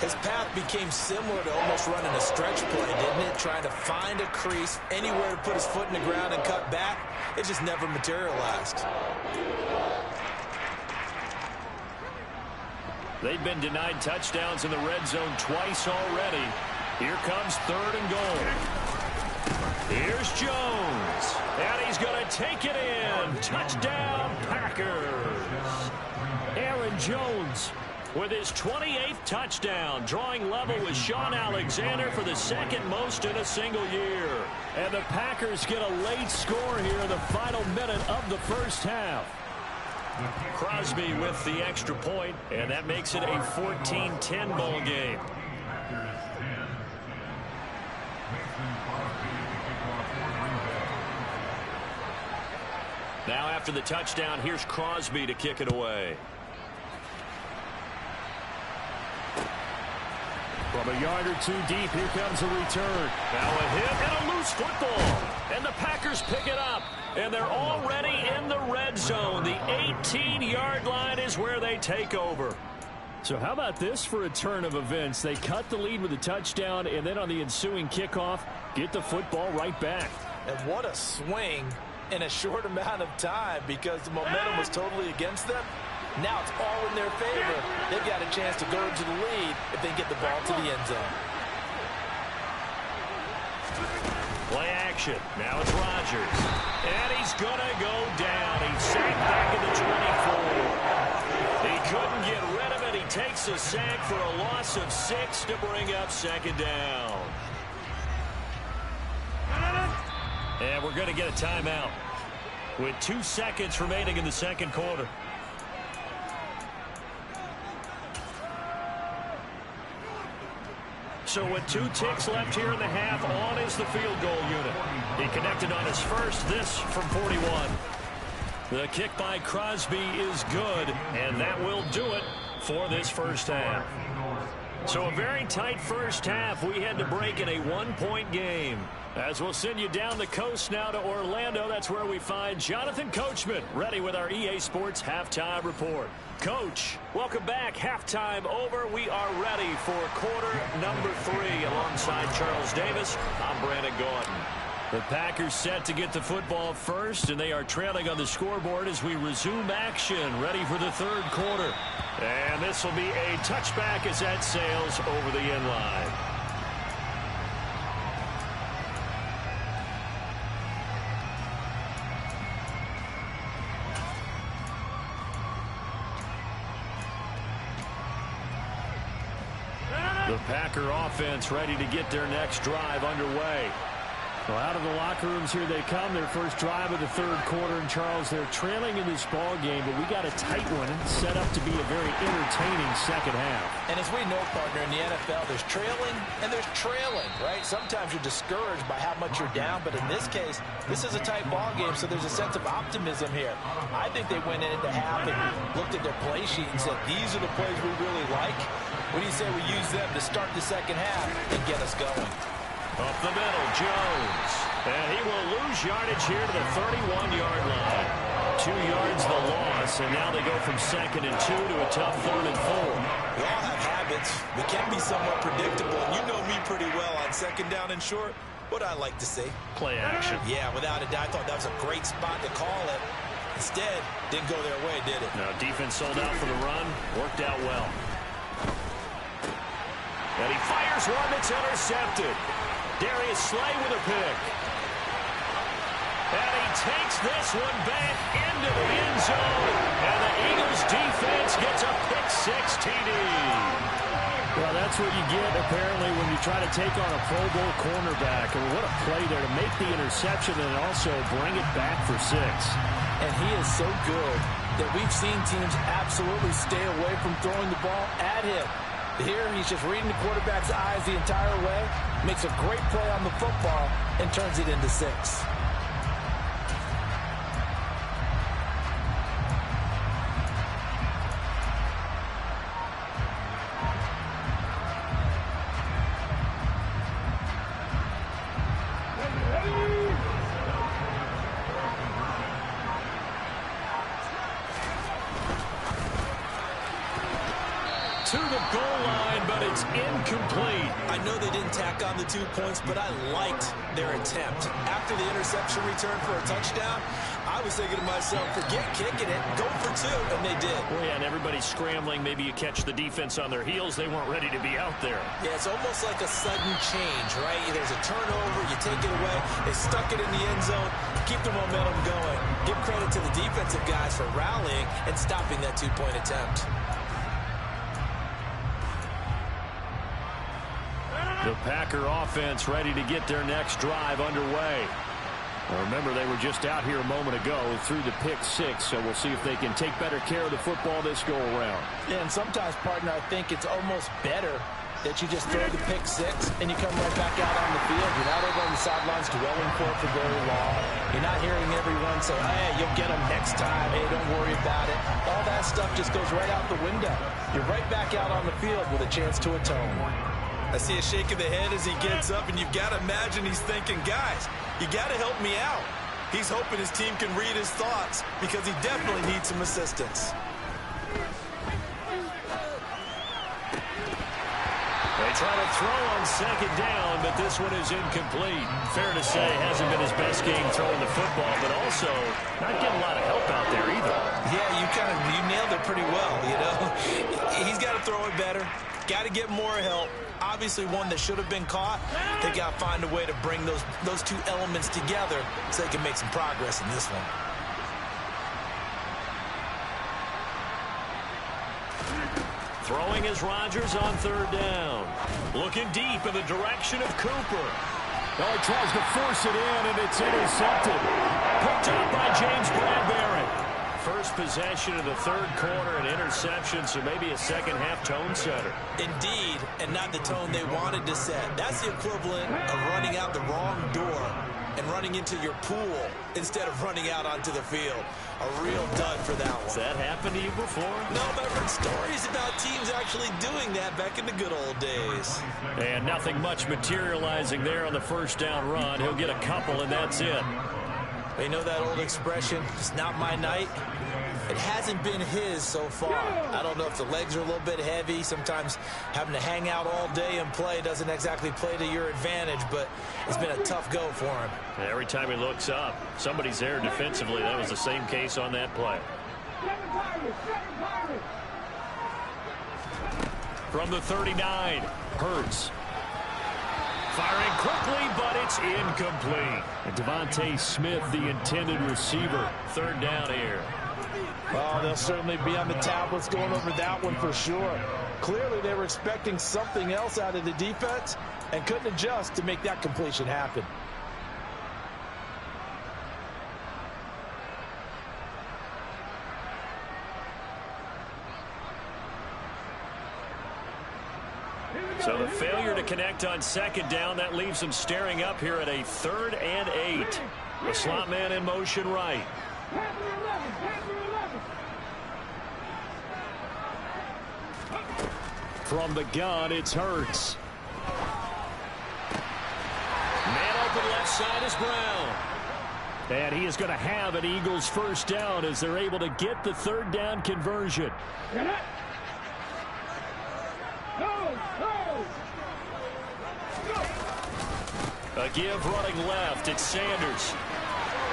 His path became similar to almost running a stretch play, didn't it? Trying to find a crease, anywhere to put his foot in the ground and cut back. It just never materialized. They've been denied touchdowns in the red zone twice already. Here comes third and goal. Here's Jones. And he's going to take it in. Touchdown, Packers. Aaron Jones with his 28th touchdown, drawing level with Sean Alexander for the second most in a single year. And the Packers get a late score here in the final minute of the first half. Crosby with the extra point, and that makes it a 14-10 ball game. Now after the touchdown, here's Crosby to kick it away. From a yard or two deep, here comes a return. Now a hit and a loose football. And the Packers pick it up. And they're already in the red zone. The 18-yard line is where they take over. So how about this for a turn of events? They cut the lead with a touchdown, and then on the ensuing kickoff, get the football right back. And what a swing in a short amount of time, because the momentum was totally against them. Now it's all in their favor. They've got a chance to go into the lead if they get the ball to the end zone. Play action. Now it's Rodgers. And he's going to go down. He's sacked back at the 24. He couldn't get rid of it. He takes a sack for a loss of 6 to bring up second down. And we're going to get a timeout with 2 seconds remaining in the second quarter. So with 2 ticks left here in the half, on is the field goal unit. He connected on his first, this from 41. The kick by Crosby is good, and that will do it for this first half. So a very tight first half. We had to break in a one-point game. As we'll send you down the coast now to Orlando, that's where we find Jonathan Coachman, ready with our EA Sports Halftime Report. Coach, welcome back. Halftime over. We are ready for quarter number 3. Alongside Charles Davis, I'm Brandon Gordon. The Packers set to get the football first, and they are trailing on the scoreboard as we resume action, ready for the third quarter. And this will be a touchback as that sails over the end line. The Packer offense ready to get their next drive underway. Well, out of the locker rooms here they come. Their first drive of the third quarter. And, Charles, they're trailing in this ball game, but we got a tight one set up to be a very entertaining second half. And as we know, partner, in the NFL, there's trailing and there's trailing, right? Sometimes you're discouraged by how much you're down, but in this case, this is a tight ball game, so there's a sense of optimism here. I think they went into half and looked at their play sheet and said, these are the plays we really like. What do you say we use them to start the second half and get us going? Up the middle, Jones. And he will lose yardage here to the 31-yard line. 2 yards the loss, and now they go from 2nd and 2 to a tough 3rd and 4. We all have habits. We can be somewhat predictable, and you know me pretty well on 2nd down and short. What I like to say? Play action. Yeah, without a doubt. I thought that was a great spot to call it. Instead, didn't go their way, did it? No, defense sold out for the run. Worked out well. And he fires one that's intercepted. Darius Slay with a pick. And he takes this one back into the end zone. And the Eagles defense gets a pick-6 TD. Well, that's what you get, apparently, when you try to take on a Pro Bowl cornerback. And what a play there to make the interception and also bring it back for 6. And he is so good that we've seen teams absolutely stay away from throwing the ball at him. Here, he's just reading the quarterback's eyes the entire way, makes a great play on the football, and turns it into 6. To the goal line, but it's incomplete. I know they didn't tack on the 2 points, but I liked their attempt. After the interception return for a touchdown, I was thinking to myself, forget kicking it, go for 2, and they did. Well, yeah, and everybody's scrambling. Maybe you catch the defense on their heels. They weren't ready to be out there. Yeah, it's almost like a sudden change, right? There's a turnover, you take it away, they stuck it in the end zone, keep the momentum going. Give credit to the defensive guys for rallying and stopping that 2-point attempt. The Packer offense ready to get their next drive underway. Well, remember, they were just out here a moment ago through the pick-6, so we'll see if they can take better care of the football this go-around. Yeah, and sometimes, partner, I think it's almost better that you just throw the pick-6 and you come right back out on the field. You're not over on the sidelines dwelling for it for very long. You're not hearing everyone say, hey, you'll get them next time. Hey, don't worry about it. All that stuff just goes right out the window. You're right back out on the field with a chance to atone. I see a shake of the head as he gets up, and you've got to imagine he's thinking, guys, you got to help me out. He's hoping his team can read his thoughts because he definitely needs some assistance. They try to throw on 2nd down, but this one is incomplete. Fair to say, hasn't been his best game throwing the football, but also not getting a lot of help out there either. Yeah, you nailed it pretty well, you know. He's got to throw it better. Got to get more help. Obviously one that should have been caught. They got to find a way to bring those 2 elements together so they can make some progress in this one. Throwing is Rodgers on 3rd down. Looking deep in the direction of Cooper. Oh, he tries to force it in, and it's intercepted. Picked up by James Bradbury. First possession of the third quarter, an interception, so maybe a second-half tone setter. Indeed, and not the tone they wanted to set. That's the equivalent of running out the wrong door and running into your pool instead of running out onto the field. A real dud for that one. Has that happened to you before? No, but I've heard stories about teams actually doing that back in the good old days. And nothing much materializing there on the first down run. He'll get a couple, and that's it. You know that old expression, it's not my night? It hasn't been his so far. I don't know if the legs are a little bit heavy. Sometimes having to hang out all day and play doesn't exactly play to your advantage, but it's been a tough go for him. And every time he looks up, somebody's there defensively. That was the same case on that play. From the 39, Hurts. Firing quickly, but it's incomplete. And Devontae Smith, the intended receiver. Third down here. Well, they'll certainly be on the tablets going over that one for sure. Clearly, they were expecting something else out of the defense and couldn't adjust to make that completion happen. So the failure to connect on second down, that leaves them staring up here at a 3rd and 8. The slot man in motion right. From the gun, it's Hurts. Man open left side is Brown. And he is going to have an Eagles first down as they're able to get the 3rd down conversion. A give running left. It's Sanders.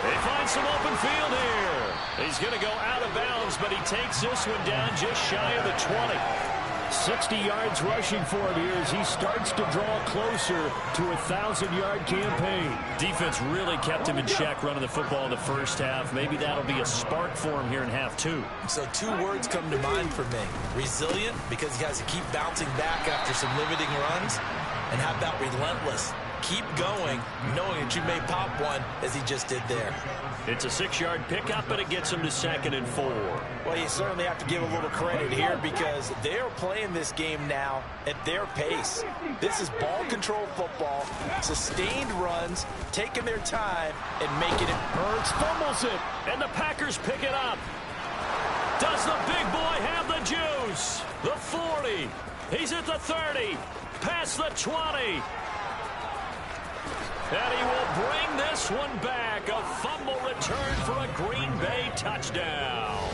They find some open field here. He's going to go out of bounds, but he takes this one down just shy of the 20. 60 yards rushing for him here as he starts to draw closer to a 1,000-yard campaign. Defense really kept him in check running the football in the first half. Maybe that'll be a spark for him here in half 2. So 2 words come to mind for me. Resilient, because he has to keep bouncing back after some limiting runs. And how about relentless? Keep going, knowing that you may pop one as he just did there. It's a 6-yard pickup, but it gets him to 2nd and 4. Well, you certainly have to give a little credit here because they're playing this game now at their pace. This is ball control football, sustained runs, taking their time and making it. Hurts fumbles it, and the Packers pick it up. Does the big boy have the juice? The 40. He's at the 30. Past the 20. And he will bring this one back. A fumble return for a Green Bay touchdown.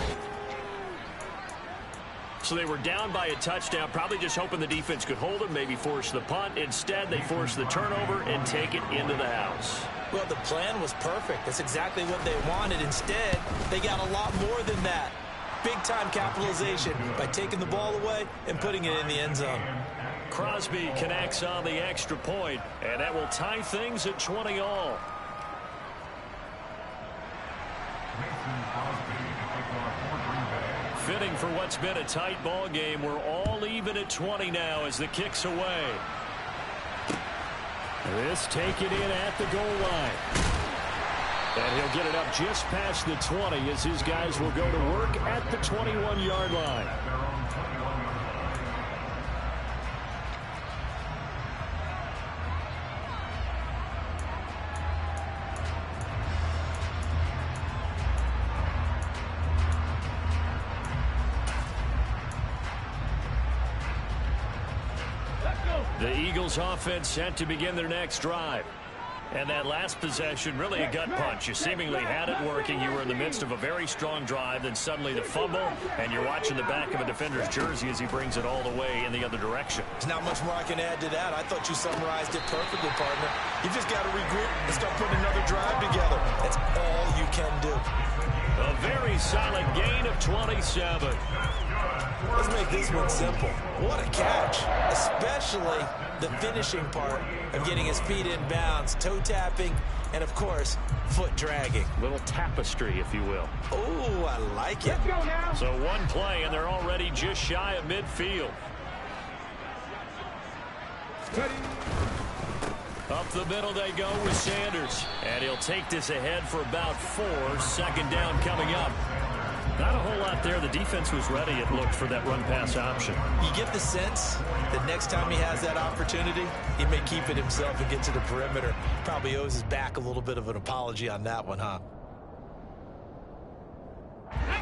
So they were down by a touchdown, probably just hoping the defense could hold them, maybe force the punt. Instead, they force the turnover and take it into the house. Well, the plan was perfect. That's exactly what they wanted. Instead, they got a lot more than that. Big-time capitalization by taking the ball away and putting it in the end zone. Crosby connects on the extra point, and that will tie things at 20 all. Fitting for what's been a tight ball game. We're all even at 20 now as the kick's away. This taken in at the goal line. And he'll get it up just past the 20 as his guys will go to work at the 21-yard line. The Eagles offense set to begin their next drive. And that last possession, really a gut punch. You seemingly had it working. You were in the midst of a very strong drive, then suddenly the fumble, and you're watching the back of a defender's jersey as he brings it all the way in the other direction. There's not much more I can add to that. I thought you summarized it perfectly, partner. You just got to regroup and start putting another drive together. That's all you can do. A very solid gain of 27. Let's make this one simple. What a catch, especially the finishing part of getting his feet in bounds, toe tapping, and of course, foot dragging. Little tapestry, if you will. Oh, I like it. Let's go now. So one play, and they're already just shy of midfield. Ready. Up the middle they go with Sanders. And he'll take this ahead for about 4. Second down coming up. Not a whole lot there. The defense was ready, it looked, for that run-pass option. You get the sense that next time he has that opportunity, he may keep it himself and get to the perimeter. Probably owes his back a little bit of an apology on that one, huh?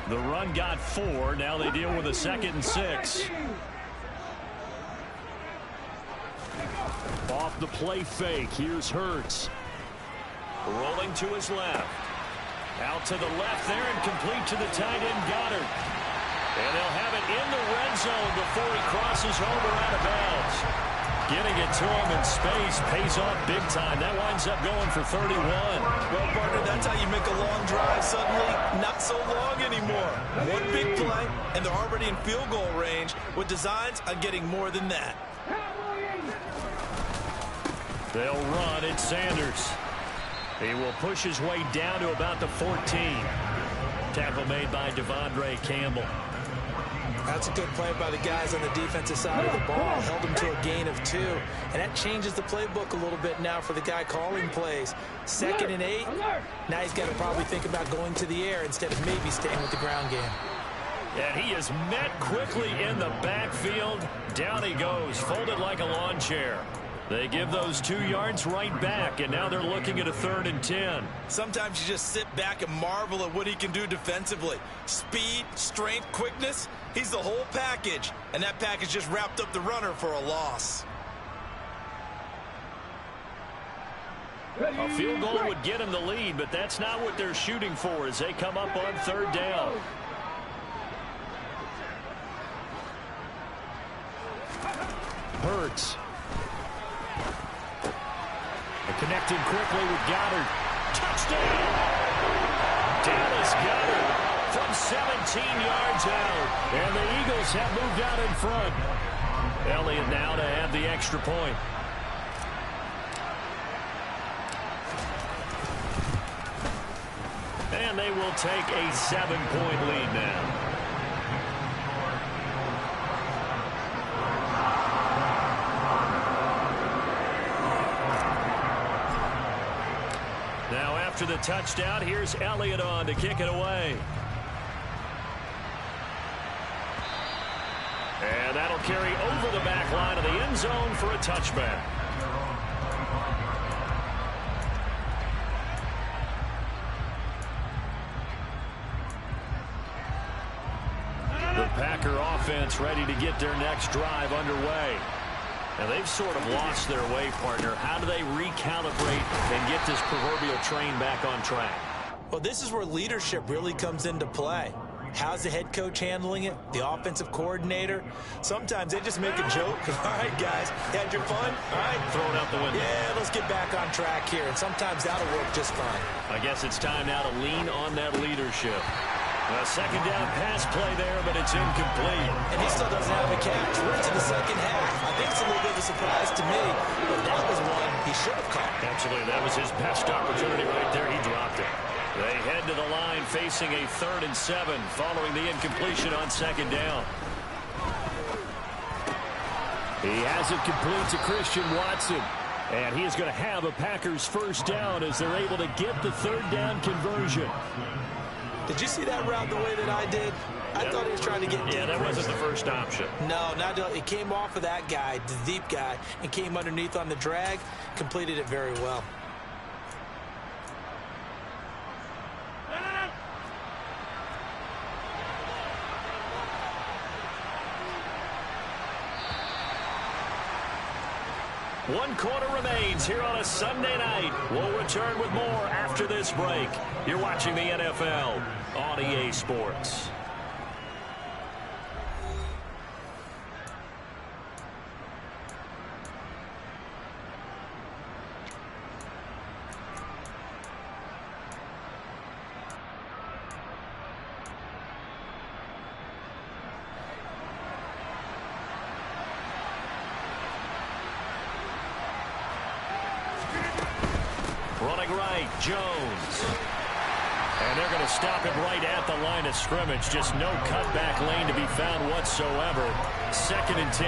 The run got 4. Now they deal with a 2nd and 6. Off the play fake. Here's Hurts. Rolling to his left. Out to the left there and complete to the tight end Goddard. And they'll have it in the red zone before he crosses over out of bounds. Getting it to him in space pays off big time. That winds up going for 31. Well, partner, that's how you make a long drive suddenly not so long anymore. One big play, and they're already in field goal range with designs on getting more than that. They'll run. It's Sanders. He will push his way down to about the 14. Tackle made by Devondre Campbell. That's a good play by the guys on the defensive side of the ball. Held him to a gain of 2. And that changes the playbook a little bit now for the guy calling plays. 2nd and 8. Now he's got to probably think about going to the air instead of maybe staying with the ground game. And he is met quickly in the backfield. Down he goes, folded like a lawn chair. They give those 2 yards right back, and now they're looking at a 3rd and 10. Sometimes you just sit back and marvel at what he can do defensively. Speed, strength, quickness. He's the whole package, and that package just wrapped up the runner for a loss. A field goal would get him the lead, but that's not what they're shooting for as they come up on 3rd down. Hurts. Connecting quickly with Goddard. Touchdown! Dallas Goddard from 17 yards out. And the Eagles have moved out in front. Elliott now to have the extra point. And they will take a 7-point lead now. After the touchdown, here's Elliott on to kick it away. And that'll carry over the back line of the end zone for a touchback. The Packer offense ready to get their next drive underway. And they've sort of lost their way, partner. How do they recalibrate and get this proverbial train back on track? Well, this is where leadership really comes into play. How's the head coach handling it? The offensive coordinator? Sometimes they just make a joke. All right, guys, you had your fun? All right. Throw it out the window. Yeah, let's get back on track here. And sometimes that'll work just fine. I guess it's time now to lean on that leadership. A 2nd down pass play there, but it's incomplete. And he still doesn't have a catch. We're into the 2nd half. I think it's a little bit of a surprise to me, but that was one he should have caught. Absolutely. That was his best opportunity right there. He dropped it. They head to the line facing a 3rd and 7 following the incompletion on 2nd down. He has it complete to Christian Watson. And he is going to have a Packers 1st down as they're able to get the 3rd down conversion. Did you see that route the way that I did? I thought he was trying to get deep. Yeah, that wasn't the first option. No, it came off of that guy, the deep guy, and came underneath on the drag, completed it very well. One quarter remains here on a Sunday night. We'll return with more after this break. You're watching the NFL on EA Sports. Running right, Jones. And they're going to stop it right at the line of scrimmage. Just no cutback lane to be found whatsoever. 2nd and 10.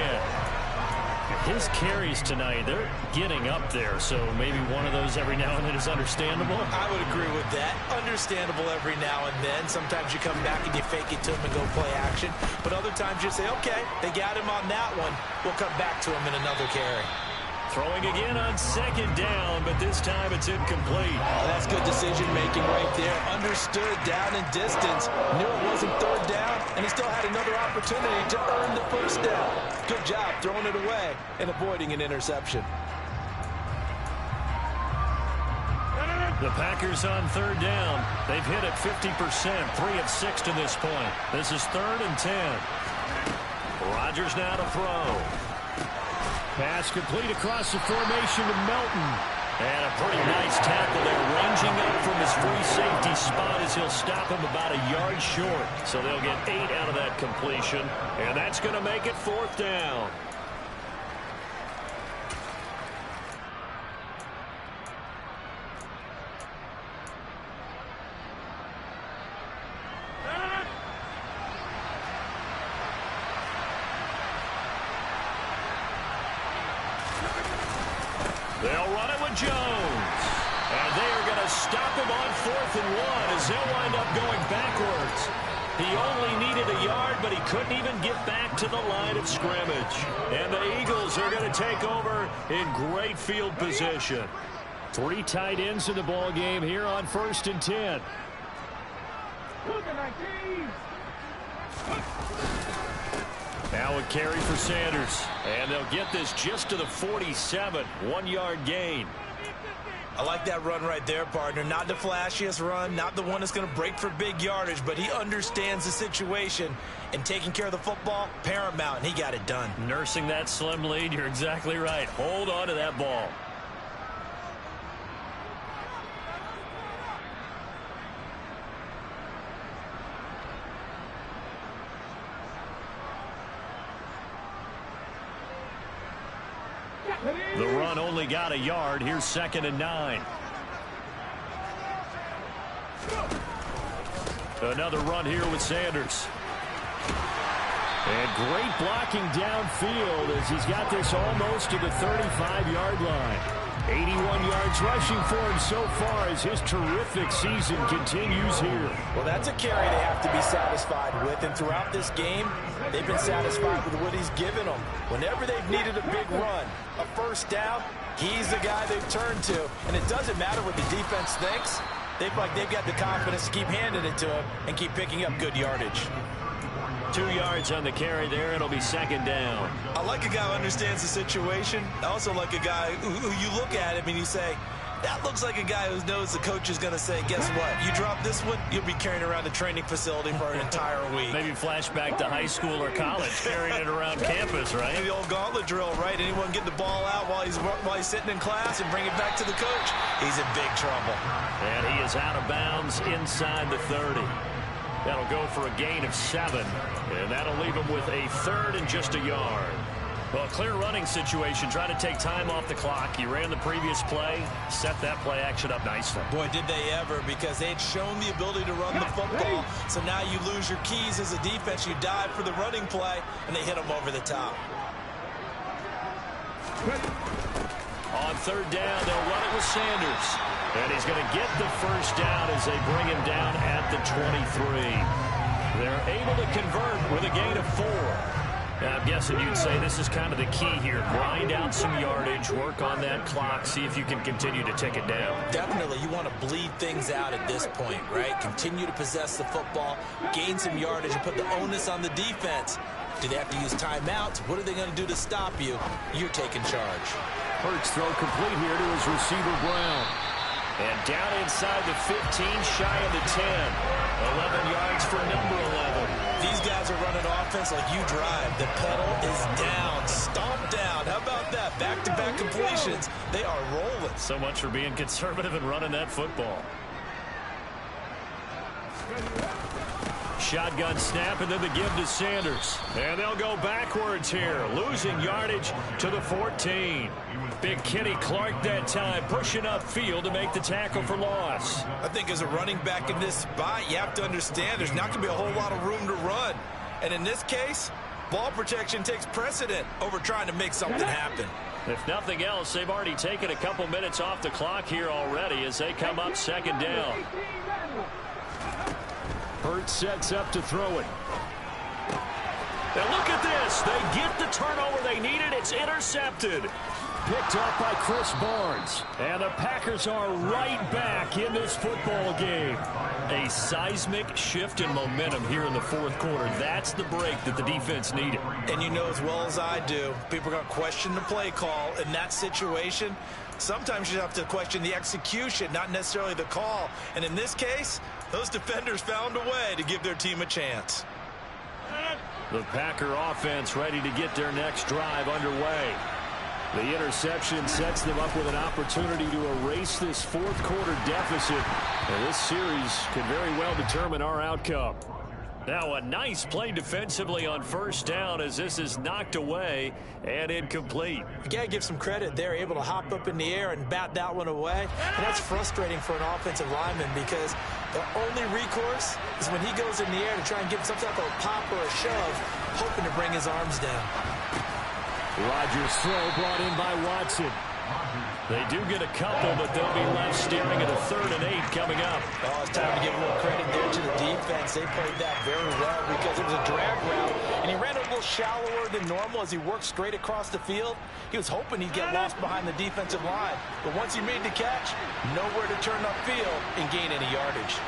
his carries tonight, they're getting up there, so maybe one of those every now and then is understandable. I would agree with that. Understandable every now and then. Sometimes you come back and you fake it to him and go play action. But other times you say, okay, they got him on that one. We'll come back to him in another carry. Throwing again on second down, but this time it's incomplete. Oh, that's good decision-making right there. Understood down and distance. Knew it wasn't third down, and he still had another opportunity to earn the first down. Good job throwing it away and avoiding an interception. The Packers on third down. They've hit it 50%, 3 of 6 to this point. This is 3rd and 10. Rodgers now to throw. Pass complete across the formation to Melton. And a pretty nice tackle there, ranging up from his free safety spot as he'll stop him about a yard short. So they'll get 8 out of that completion, and that's going to make it 4th down. They'll run it with Jones. And they are going to stop him on 4th and 1 as they'll wind up going backwards. He only needed a yard, but he couldn't even get back to the line of scrimmage. And the Eagles are going to take over in great field position. 3 tight ends in the ball game here on 1st and 10. Now a carry for Sanders. And they'll get this just to the 47. 1-yard gain. I like that run right there, partner. Not the flashiest run, not the one that's going to break for big yardage, but he understands the situation, and taking care of the football, paramount, and he got it done. Nursing that slim lead, you're exactly right. Hold on to that ball. The run only got a yard. Here's 2nd and 9. Another run here with Sanders. And great blocking downfield as he's got this almost to the 35-yard line. 81 yards rushing for him so far as his terrific season continues here. Well, that's a carry they have to be satisfied with, and throughout this game, they've been satisfied with what he's given them. Whenever they've needed a big run, a first down, he's the guy they've turned to. And it doesn't matter what the defense thinks. They've got the confidence to keep handing it to him and keep picking up good yardage. 2 yards on the carry there. It'll be 2nd down. I like a guy who understands the situation. I also like a guy who you look at him and you say, that looks like a guy who knows the coach is going to say, guess what? You drop this one, you'll be carrying around the training facility for an entire week. Maybe flashback to high school or college, carrying it around campus, right? Maybe the old gauntlet drill, right? Anyone get the ball out while he's sitting in class and bring it back to the coach? He's in big trouble. And he is out of bounds inside the 30. That'll go for a gain of 7, and that'll leave him with a 3rd and just a yard. Well, clear running situation, trying to take time off the clock. He ran the previous play, set that play action up nicely. Boy, did they ever, because they had shown the ability to run the football. So now you lose your keys as a defense. You dive for the running play, and they hit him over the top. On 3rd down, they'll run it with Sanders. And he's going to get the first down as they bring him down at the 23. They're able to convert with a gain of 4. Now, I'm guessing you'd say this is kind of the key here. Grind out some yardage, work on that clock, see if you can continue to tick it down. Definitely. You want to bleed things out at this point, right? Continue to possess the football, gain some yardage, and put the onus on the defense. Do they have to use timeouts? What are they going to do to stop you? You're taking charge. Hurts throw complete here to his receiver, Brown. And down inside the 15, shy of the 10. 11 yards for number 11. These guys are running offense like you drive. The pedal is down, stomped down. How about that? Back-to-back completions. They are rolling. So much for being conservative and running that football. Shotgun snap, and then the give to Sanders. And they'll go backwards here, losing yardage to the 14. Big Kenny Clark that time, pushing upfield to make the tackle for loss. I think as a running back in this spot, you have to understand there's not going to be a whole lot of room to run. And in this case, Ball protection takes precedent over trying to make something happen. If nothing else, they've already taken a couple minutes off the clock here already as they come up second down. Hurts sets up to throw it. And look at this. They get the turnover they needed. It's intercepted. Picked up by Chris Barnes. And the Packers are right back in this football game. A seismic shift in momentum here in the fourth quarter. That's the break that the defense needed. And you know as well as I do, people are going to question the play call in that situation. Sometimes you have to question the execution, not necessarily the call. And in this case, those defenders found a way to give their team a chance. The Packer offense ready to get their next drive underway. The interception sets them up with an opportunity to erase this fourth quarter deficit. And this series could very well determine our outcome. Now a nice play defensively on first down as this is knocked away and incomplete. You got to give some credit. They're able to hop up in the air and bat that one away. And that's frustrating for an offensive lineman because the only recourse is when he goes in the air to try and give some type of a pop or a shove, hoping to bring his arms down. Rodgers' throw brought in by Watson. They do get a couple, but they'll be left staring at a 3rd and 8 coming up. Oh, it's time to give a little credit there to the defense. They played that very well because it was a drag route, and he ran a little shallower than normal as he worked straight across the field. He was hoping he'd get lost behind the defensive line, but once he made the catch, nowhere to turn upfield and gain any yardage.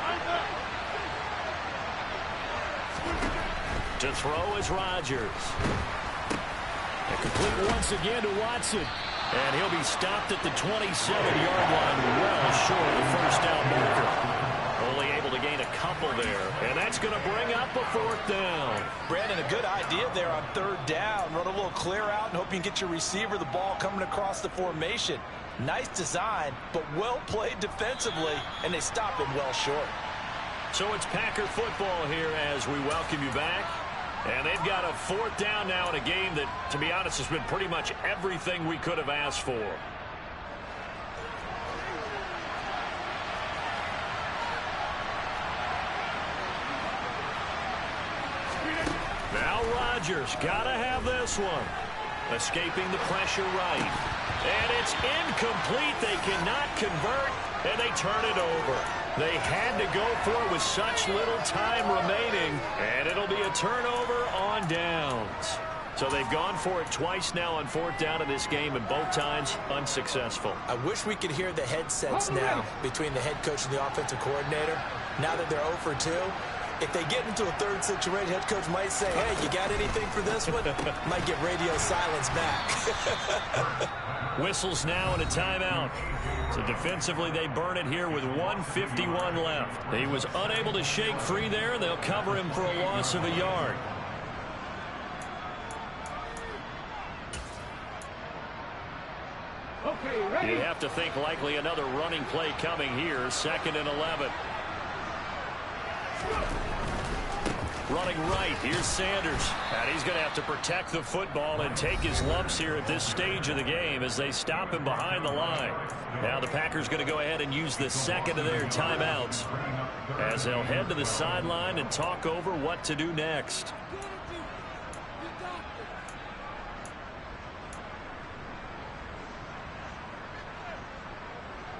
To throw is Rodgers. And complete once again to Watson. And he'll be stopped at the 27-yard line, well short of the first down marker. Only able to gain a couple there, and that's going to bring up a 4th down. Brandon, a good idea there on 3rd down. Run a little clear out and hope you can get your receiver the ball coming across the formation. Nice design, but well played defensively, and they stop him well short. So it's Packer football here as we welcome you back. And they've got a 4th down now in a game that, to be honest, has been pretty much everything we could have asked for. Now Rodgers, gotta have this one. Escaping the pressure right. And it's incomplete. They cannot convert, and they turn it over. They had to go for it with such little time remaining, and it'll be a turnover on downs. So they've gone for it twice now on 4th down in this game, and both times unsuccessful. I wish we could hear the headsets now between the head coach and the offensive coordinator. Now that they're 0 for 2, if they get into a 3rd situation, head coach might say, hey, you got anything for this one? Might get radio silence back. Whistles now and a timeout. So defensively, they burn it here with 1:51 left. He was unable to shake free there. They'll cover him for a loss of a yard. Okay, ready? You have to think likely another running play coming here. 2nd and 11. Running right, here's Sanders. And he's going to have to protect the football and take his lumps here at this stage of the game as they stop him behind the line. Now the Packers going to go ahead and use the 2nd of their timeouts as they'll head to the sideline and talk over what to do next.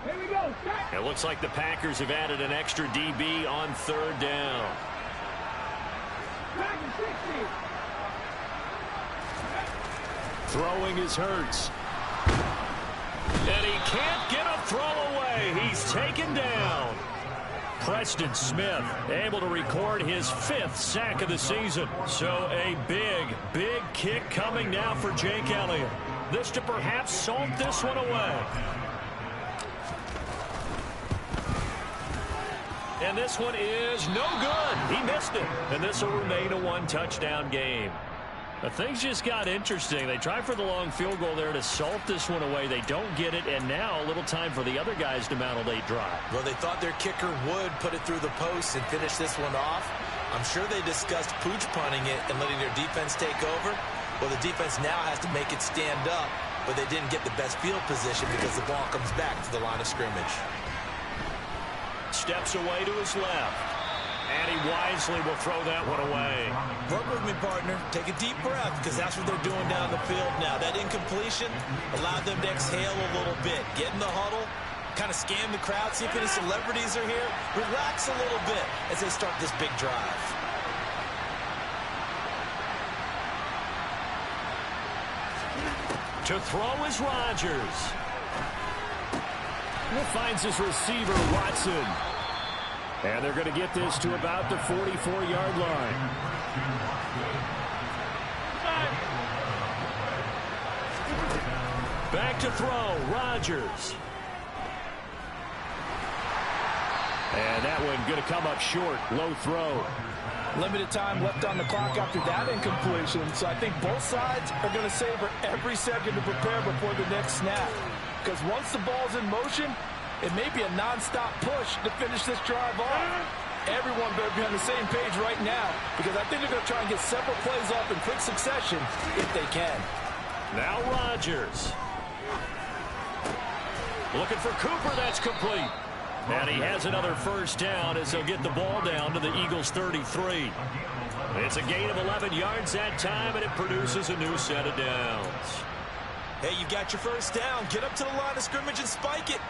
Here we go. It looks like the Packers have added an extra DB on 3rd down. Throwing is Hurts. And he can't get a throw away. He's taken down. Preston Smith able to record his 5th sack of the season. So a big kick coming now for Jake Elliott. This to perhaps salt this one away. And this one is no good. He missed it. And this will remain a 1-touchdown game. But things just got interesting. They try for the long field goal there to salt this one away. They don't get it, and now a little time for the other guys to mount a late drive. Well, they thought their kicker would put it through the post and finish this one off. I'm sure they discussed pooch punting it and letting their defense take over. Well, the defense now has to make it stand up, but they didn't get the best field position because the ball comes back to the line of scrimmage. Steps away to his left. And he wisely will throw that one away. Work with me, partner. Take a deep breath, because that's what they're doing down the field now. That incompletion allowed them to exhale a little bit. Get in the huddle, kind of scan the crowd, see if any celebrities are here. Relax a little bit as they start this big drive. To throw is Rodgers. Finds his receiver, Watson. And they're going to get this to about the 44-yard line. Back to throw, Rodgers. And that one going to come up short, low throw. Limited time left on the clock after that incompletion, so I think both sides are going to savor every second to prepare before the next snap. Because once the ball's in motion, it may be a non-stop push to finish this drive off. Everyone better be on the same page right now, because I think they're going to try and get several plays off in quick succession if they can. Now Rodgers. Looking for Cooper, that's complete. And he has another first down as he'll get the ball down to the Eagles' 33. It's a gain of 11 yards that time, and it produces a new set of downs. Hey, you got your first down. Get up to the line of scrimmage and spike it.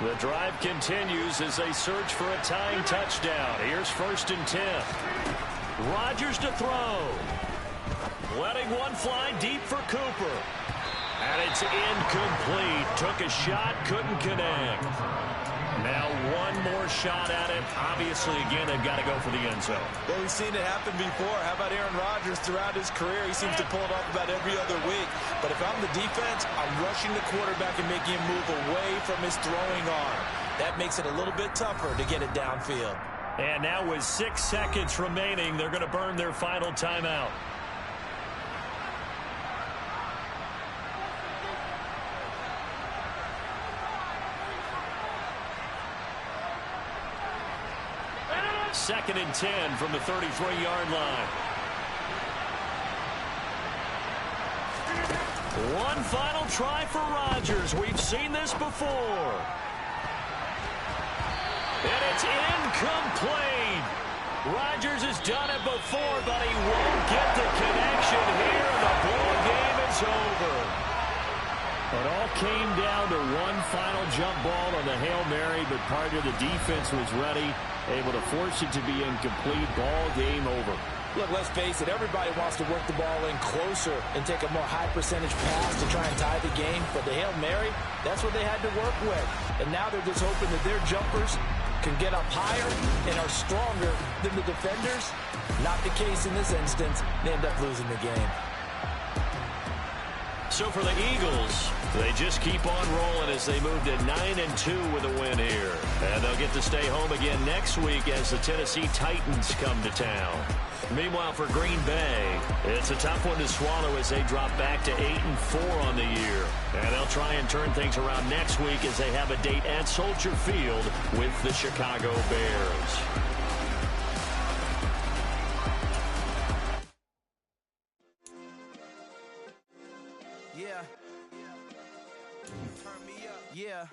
The drive continues as they search for a tying touchdown. Here's 1st and 10. Rodgers to throw. Letting one fly deep for Cooper. And it's incomplete. Took a shot, couldn't connect. Now one more shot at it. Obviously, again, they've got to go for the end zone. Well, we've seen it happen before. How about Aaron Rodgers throughout his career? He seems to pull it off about every other week. But if I'm the defense, I'm rushing the quarterback and making him move away from his throwing arm. That makes it a little bit tougher to get it downfield. And now with 6 seconds remaining, they're going to burn their final timeout. Second and 10 from the 33-yard line. One final try for Rodgers. We've seen this before. And it's incomplete. Rodgers has done it before, but he won't get the connection here. The ball game is over. It all came down to one final jump ball on the Hail Mary, but part of the defense was ready, able to force it to be incomplete. Ball game over. Look, let's face it, everybody wants to work the ball in closer and take a more high percentage pass to try and tie the game. But the Hail Mary, that's what they had to work with. And now they're just hoping that their jumpers can get up higher and are stronger than the defenders. Not the case in this instance. They end up losing the game. So for the Eagles, they just keep on rolling as they move to 9-2 with a win here. And they'll get to stay home again next week as the Tennessee Titans come to town. Meanwhile, for Green Bay, it's a tough one to swallow as they drop back to 8-4 on the year. And they'll try and turn things around next week as they have a date at Soldier Field with the Chicago Bears. Yeah. Turn me up. Yeah.